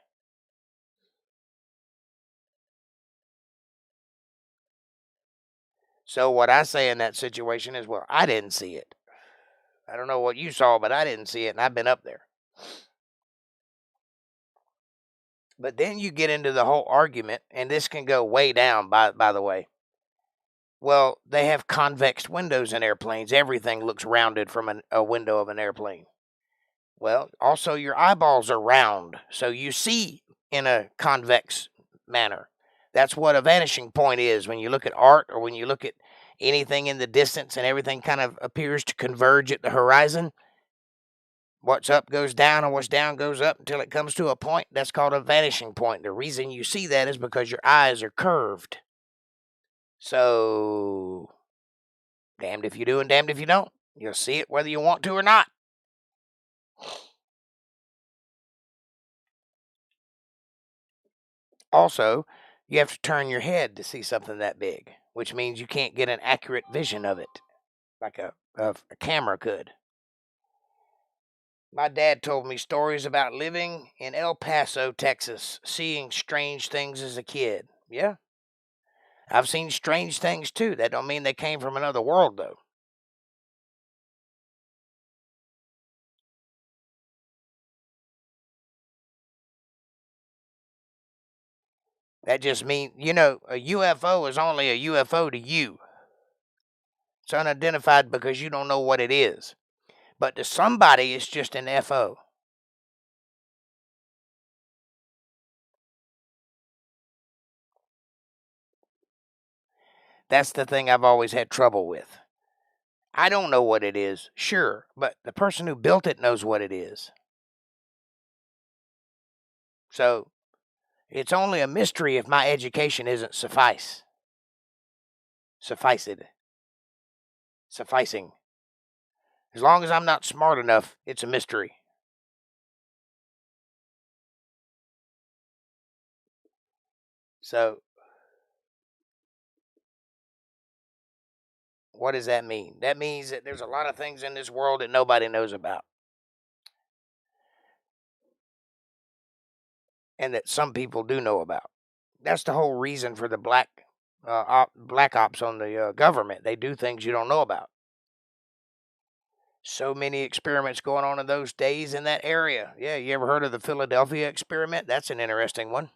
So what I say in that situation is, well, I didn't see it. I don't know what you saw, but I didn't see it, and I've been up there. But then you get into the whole argument, and this can go way down, by the way. Well, they have convex windows in airplanes. Everything looks rounded from a window of an airplane. Well, also your eyeballs are round, so you see in a convex manner. That's what a vanishing point is when you look at art or when you look at anything in the distance and everything kind of appears to converge at the horizon. What's up goes down and what's down goes up until it comes to a point. That's called a vanishing point. The reason you see that is because your eyes are curved. So, damned if you do and damned if you don't. You'll see it whether you want to or not. Also, you have to turn your head to see something that big, which means you can't get an accurate vision of it like a camera could. My dad told me stories about living in El Paso, Texas, seeing strange things as a kid. Yeah, I've seen strange things too. That don't mean they came from another world, though. That just means, a UFO is only a UFO to you. It's unidentified because you don't know what it is. But to somebody, it's just an FO. That's the thing I've always had trouble with. I don't know what it is, sure, but the person who built it knows what it is. So it's only a mystery if my education isn't sufficing. As long as I'm not smart enough, it's a mystery. So what does that mean? That means that there's a lot of things in this world that nobody knows about. And that some people do know about. That's the whole reason for the black ops on the government. They do things you don't know about. So many experiments going on in those days in that area. Yeah, you ever heard of the Philadelphia experiment? That's an interesting one.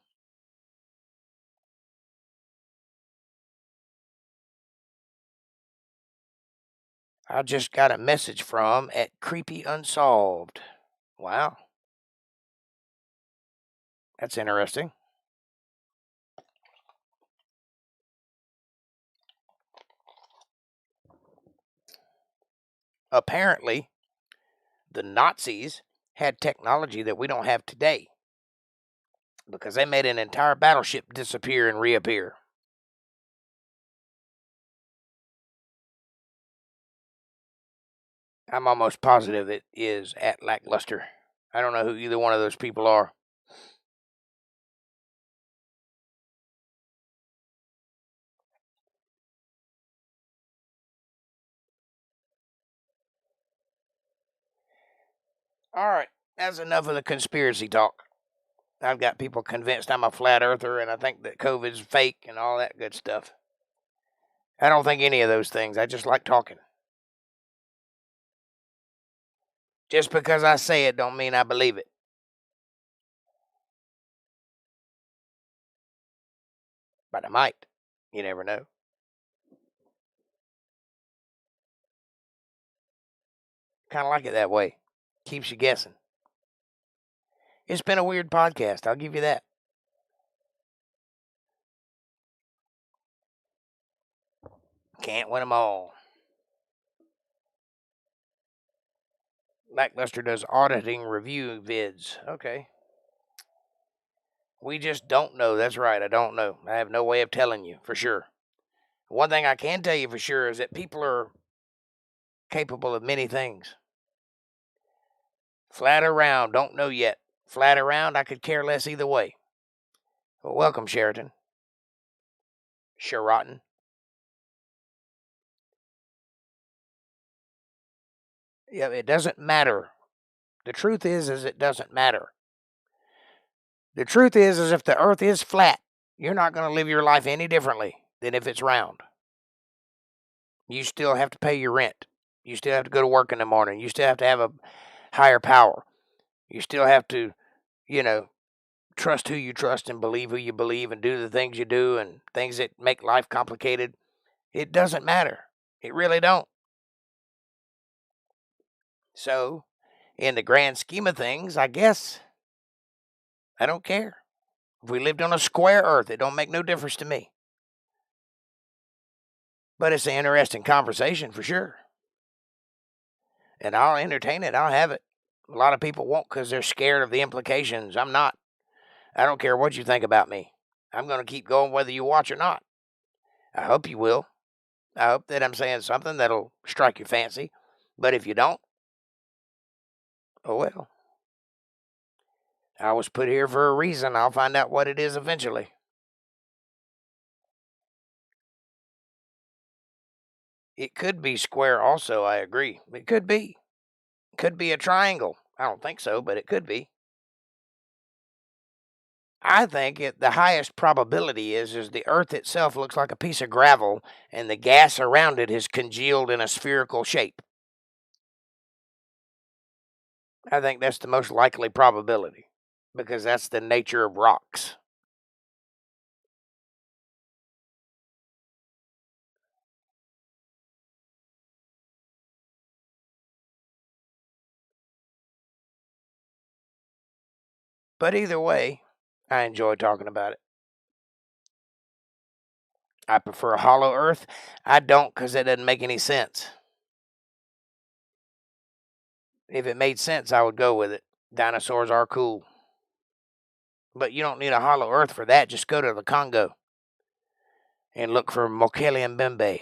I just got a message from at Creepy Unsolved. Wow. That's interesting. Apparently, the Nazis had technology that we don't have today because they made an entire battleship disappear and reappear. I'm almost positive it is at Lackluster. I don't know who either one of those people are. All right, that's enough of the conspiracy talk. I've got people convinced I'm a flat earther and I think that COVID's fake and all that good stuff. I don't think any of those things. I just like talking. Just because I say it don't mean I believe it. But I might. You never know. Kind of like it that way. Keeps you guessing. It's been a weird podcast. I'll give you that. Can't win them all. Lackluster does auditing review vids. Okay. We just don't know. That's right. I don't know. I have no way of telling you for sure. One thing I can tell you for sure is that people are capable of many things. Flat or round, don't know yet. Flat or round, I could care less either way. Well, welcome, Sheraton. Sheraton. Yeah, it doesn't matter. The truth is it doesn't matter. The truth is if the earth is flat, you're not going to live your life any differently than if it's round. You still have to pay your rent. You still have to go to work in the morning. You still have to have a higher power. You still have to, trust who you trust and believe who you believe and do the things you do and things that make life complicated. It doesn't matter. It really don't. So, in the grand scheme of things, I guess I don't care. If we lived on a square earth, it don't make no difference to me. But it's an interesting conversation for sure. And I'll entertain it. I'll have it. A lot of people won't because they're scared of the implications. I'm not. I don't care what you think about me. I'm going to keep going whether you watch or not. I hope you will. I hope that I'm saying something that'll strike your fancy. But if you don't, oh well. I was put here for a reason. I'll find out what it is eventually. It could be square also, I agree. It could be. It could be a triangle. I don't think so, but it could be. I think the highest probability is the Earth itself looks like a piece of gravel and the gas around it is congealed in a spherical shape. I think that's the most likely probability because that's the nature of rocks. But either way, I enjoy talking about it. I prefer a hollow Earth. I don't because it doesn't make any sense. If it made sense, I would go with it. Dinosaurs are cool. But you don't need a hollow Earth for that. Just go to the Congo and look for Mokele and Mbembe.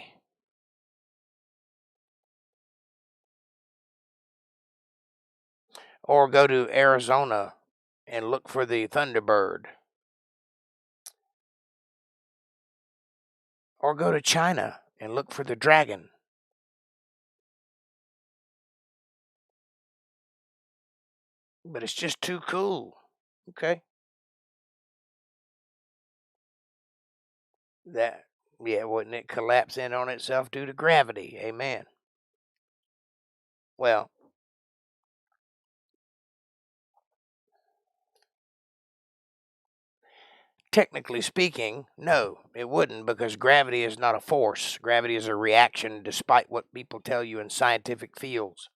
Or go to Arizona and look for the Thunderbird. Or go to China and look for the dragon. But it's just too cool. Okay. Wouldn't it collapse in on itself due to gravity? Amen. Well, technically speaking, no, it wouldn't because gravity is not a force. Gravity is a reaction, despite what people tell you in scientific fields.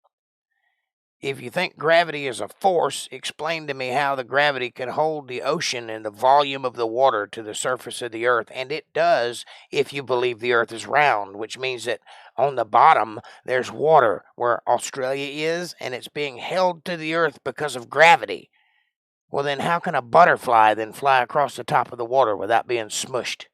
If you think gravity is a force, explain to me how the gravity can hold the ocean and the volume of the water to the surface of the earth. And it does if you believe the earth is round, which means that on the bottom there's water where Australia is, and it's being held to the earth because of gravity. Well, then how can a butterfly then fly across the top of the water without being smushed?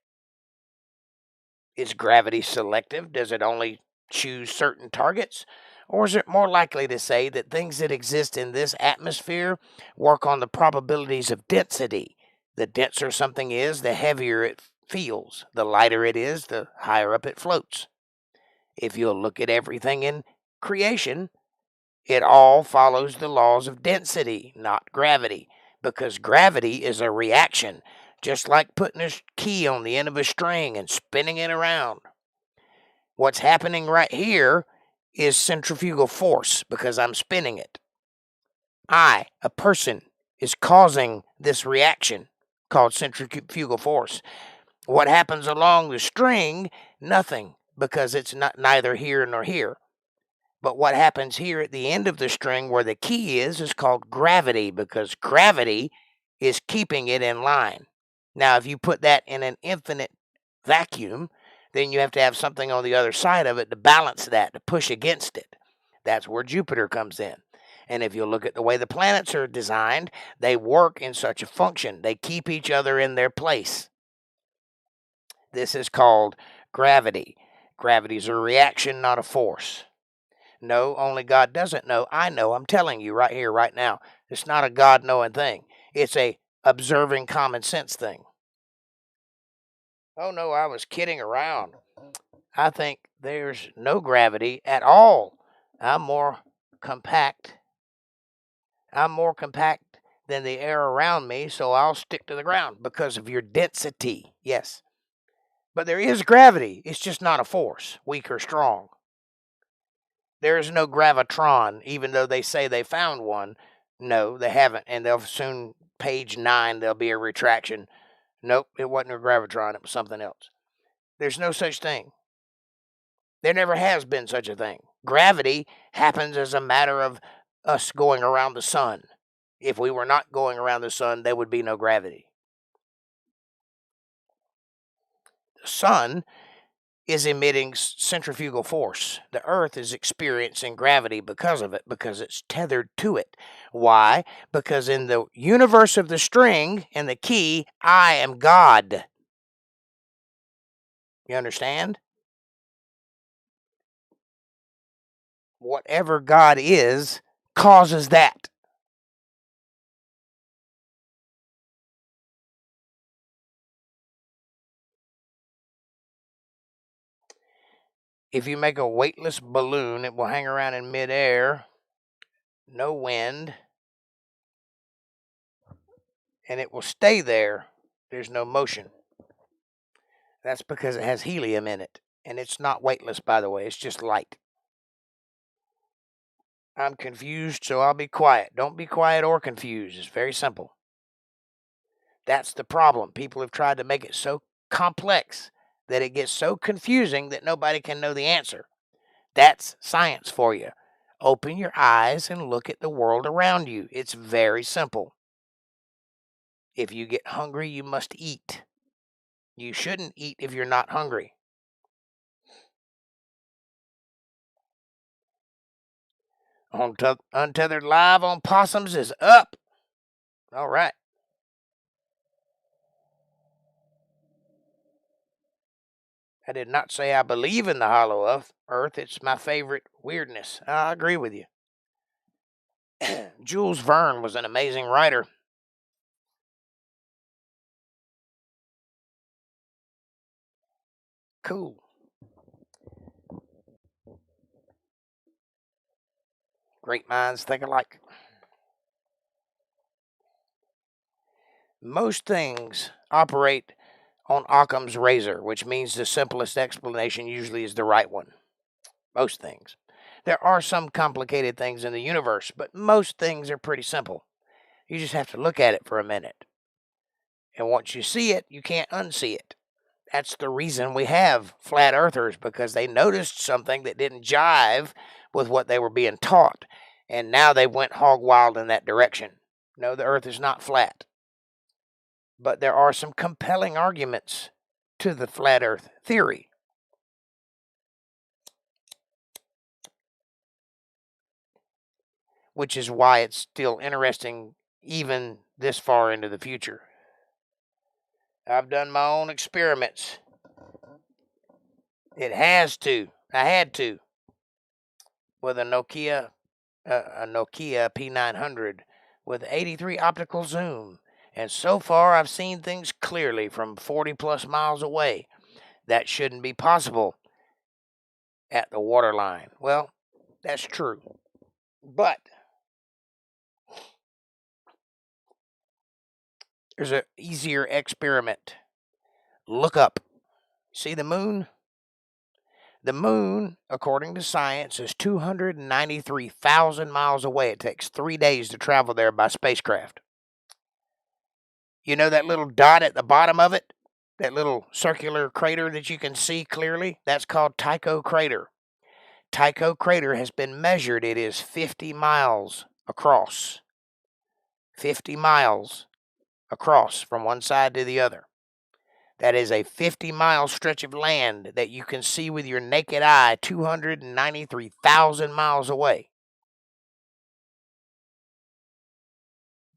Is gravity selective? Does it only choose certain targets? Or is it more likely to say that things that exist in this atmosphere work on the probabilities of density? The denser something is, the heavier it feels. The lighter it is, the higher up it floats. If you'll look at everything in creation, it all follows the laws of density, not gravity, because gravity is a reaction, just like putting a key on the end of a string and spinning it around. What's happening right here is centrifugal force because I'm spinning it. I, a person, is causing this reaction called centrifugal force. What happens along the string? Nothing, because it's neither here nor here. But what happens here at the end of the string where the key is called gravity, because gravity is keeping it in line. Now, if you put that in an infinite vacuum, then you have to have something on the other side of it to balance that, to push against it. That's where Jupiter comes in. And if you look at the way the planets are designed, they work in such a function. They keep each other in their place. This is called gravity. Gravity is a reaction, not a force. No, only God doesn't know. I know. I'm telling you right here, right now. It's not a God-knowing thing. It's a observing common sense thing. Oh, no, I was kidding around. I think there's no gravity at all. I'm more compact. I'm more compact than the air around me, so I'll stick to the ground because of your density. Yes. But there is gravity. It's just not a force, weak or strong. There is no gravitron, even though they say they found one. No, they haven't. And they'll soon, page 9, there'll be a retraction. Nope, it wasn't a gravitron. It was something else. There's no such thing. There never has been such a thing. Gravity happens as a matter of us going around the sun. If we were not going around the sun, there would be no gravity. The sun is emitting centrifugal force. The earth is experiencing gravity because of it, because it's tethered to it. Why? Because in the universe of the string and the key, I am God. You understand? Whatever God is causes that. If you make a weightless balloon, it will hang around in midair, no wind, and it will stay there. There's no motion. That's because it has helium in it, and it's not weightless, by the way. It's just light. I'm confused, so I'll be quiet. Don't be quiet or confused. It's very simple. That's the problem. People have tried to make it so complex that it gets so confusing that nobody can know the answer. That's science for you. Open your eyes and look at the world around you. It's very simple. If you get hungry, you must eat. You shouldn't eat if you're not hungry. Untethered Live on Possums is up. All right. I did not say I believe in the hollow earth. It's my favorite weirdness. I agree with you. Jules Verne was an amazing writer. Cool. Great minds think alike. Most things operate on Occam's razor, which means the simplest explanation usually is the right one. Most things. There are some complicated things in the universe, but most things are pretty simple. You just have to look at it for a minute. And once you see it, you can't unsee it. That's the reason we have flat earthers, because they noticed something that didn't jive with what they were being taught. And now they went hog wild in that direction. No, the earth is not flat. But there are some compelling arguments to the flat earth theory. Which is why it's still interesting even this far into the future. I've done my own experiments. It has to. I had to. With a Nokia P900 with 83 optical zoom. And so far, I've seen things clearly from 40 plus miles away. That shouldn't be possible at the waterline. Well, that's true. But there's an easier experiment. Look up. See the moon? The moon, according to science, is 293,000 miles away. It takes 3 days to travel there by spacecraft. You know that little dot at the bottom of it? That little circular crater that you can see clearly? That's called Tycho Crater. Tycho Crater has been measured. It is 50 miles across. 50 miles across from one side to the other. That is a 50-mile stretch of land that you can see with your naked eye 293,000 miles away.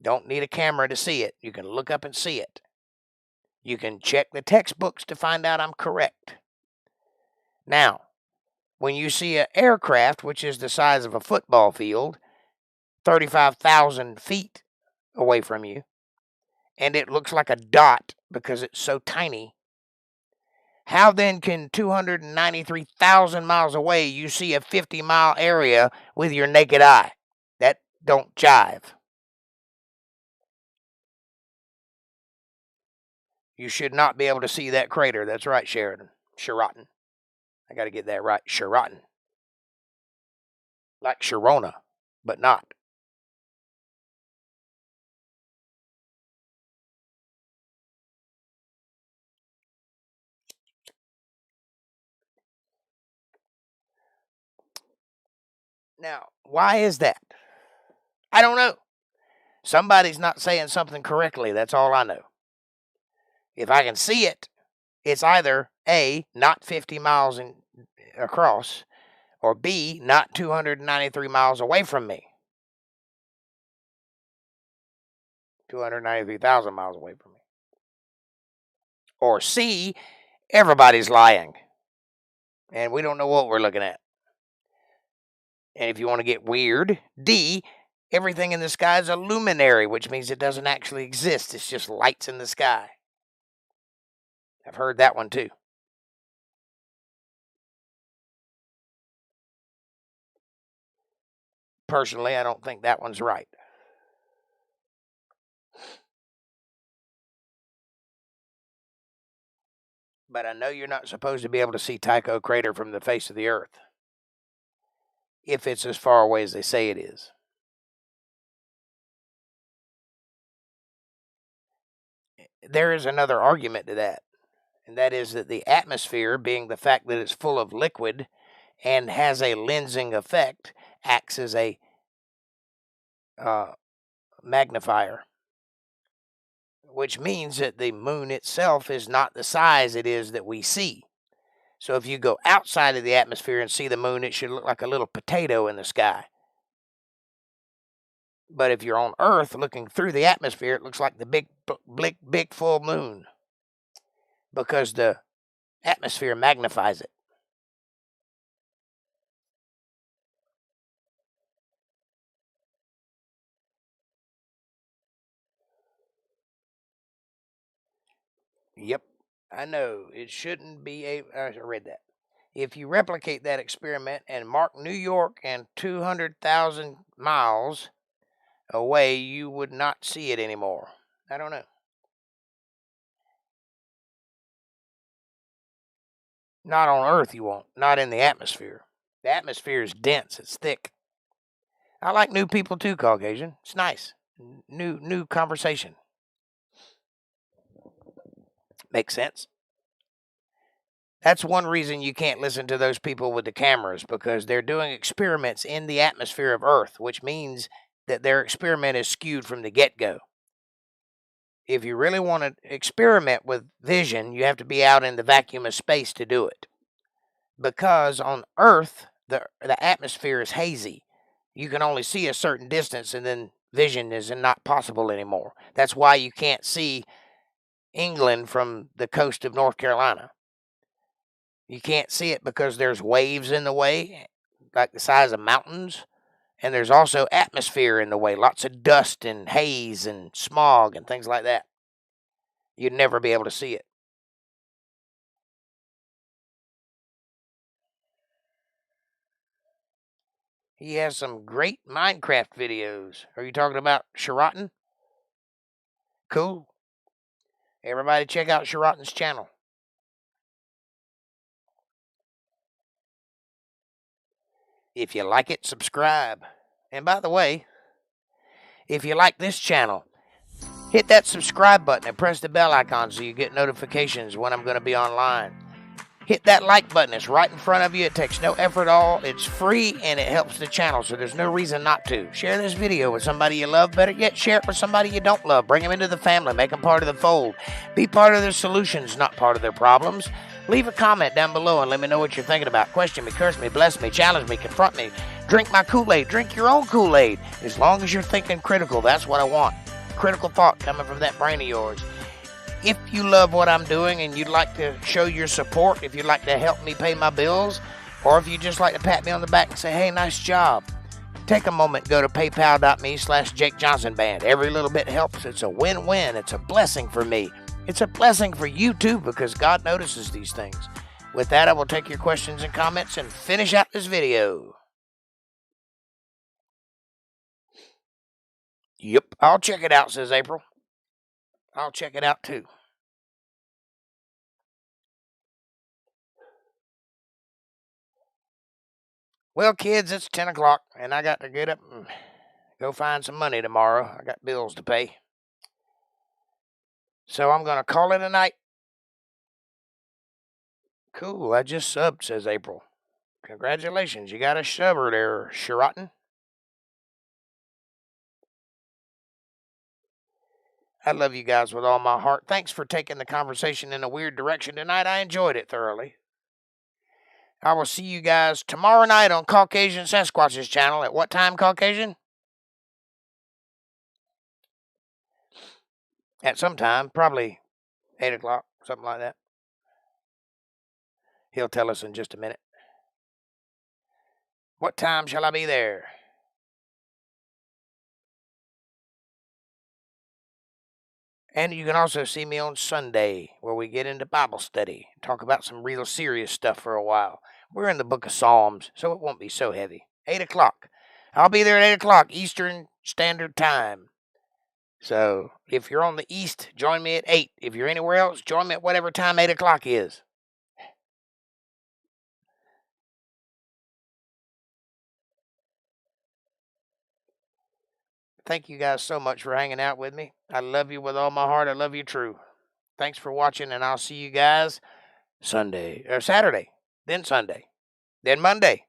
Don't need a camera to see it. You can look up and see it. You can check the textbooks to find out I'm correct. Now, when you see an aircraft, which is the size of a football field, 35,000 feet away from you, and it looks like a dot because it's so tiny, How then can 293,000 miles away you see a 50-mile area with your naked eye? That don't jive. You should not be able to see that crater. That's right, Sheridan. Sheraton. I got to get that right. Sheraton. Like Sharona, but not. Now, why is that? I don't know. Somebody's not saying something correctly. That's all I know. If I can see it, it's either A, not 50 miles across, or B, not 293 miles away from me. 293,000 miles away from me. Or C, everybody's lying. And we don't know what we're looking at. And if you want to get weird, D, everything in the sky is a luminary, which means it doesn't actually exist. It's just lights in the sky. I've heard that one too. Personally, I don't think that one's right. But I know you're not supposed to be able to see Tycho crater from the face of the earth, if it's as far away as they say it is. There is another argument to that, and that is that the atmosphere, being the fact that it's full of liquid and has a lensing effect, acts as a magnifier, which means that the moon itself is not the size it is that we see. So if you go outside of the atmosphere and see the moon, it should look like a little potato in the sky. But if you're on Earth looking through the atmosphere, it looks like the big full moon, because the atmosphere magnifies it. Yep, I know. It shouldn't be I read that. If you replicate that experiment and mark New York and 200,000 miles away, you would not see it anymore. I don't know. Not on Earth, you won't. Not in the atmosphere. The atmosphere is dense. It's thick. I like new people too, Caucasian. It's nice. New conversation. Makes sense. That's one reason you can't listen to those people with the cameras, because they're doing experiments in the atmosphere of Earth, which means that their experiment is skewed from the get-go. If you really want to experiment with vision, you have to be out in the vacuum of space to do it. Because on Earth, the atmosphere is hazy. You can only see a certain distance, and then vision is not possible anymore. That's why you can't see England from the coast of North Carolina. You can't see it because there's waves in the way, like the size of mountains. And there's also atmosphere in the way, lots of dust and haze and smog and things like that. You'd never be able to see it. He has some great Minecraft videos. Are you talking about Sheraton? Cool. Everybody check out Sheraton's channel. If you like it, subscribe. And by the way, if you like this channel, hit that subscribe button and press the bell icon so you get notifications when I'm going to be online. Hit that like button. It's right in front of you. It takes no effort at all. It's free and it helps the channel, so there's no reason not to. Share this video with somebody you love. Better yet, share it with somebody you don't love. Bring them into the family. Make them part of the fold. Be part of their solutions, not part of their problems. Leave a comment down below and let me know what you're thinking about. Question me, curse me, bless me, challenge me, confront me. Drink my Kool-Aid. Drink your own Kool-Aid. As long as you're thinking critical, that's what I want. Critical thought coming from that brain of yours. If you love what I'm doing and you'd like to show your support, if you'd like to help me pay my bills, or if you'd just like to pat me on the back and say, hey, nice job, take a moment, go to paypal.me/Jake Johnson Band. Every little bit helps. It's a win-win. It's a blessing for me. It's a blessing for you too, because God notices these things. With that, I will take your questions and comments and finish out this video. Yep, I'll check it out, says April. I'll check it out too. Well, kids, it's 10 o'clock, and I got to get up and go find some money tomorrow. I got bills to pay. So I'm going to call it a night. Cool, I just subbed, says April. Congratulations, you got a subber there, Sheraton. I love you guys with all my heart. Thanks for taking the conversation in a weird direction tonight. I enjoyed it thoroughly. I will see you guys tomorrow night on Caucasian Sasquatch's channel. At what time, Caucasian? At some time, probably 8 o'clock, something like that. He'll tell us in just a minute. What time shall I be there? And you can also see me on Sunday, where we get into Bible study, talk about some real serious stuff for a while. We're in the book of Psalms, so it won't be so heavy. 8 o'clock. I'll be there at 8 o'clock Eastern Standard Time. So if you're on the East, join me at 8. If you're anywhere else, join me at whatever time 8 o'clock is. Thank you guys so much for hanging out with me. I love you with all my heart. I love you true. Thanks for watching, and I'll see you guys Saturday, then Sunday, then Monday.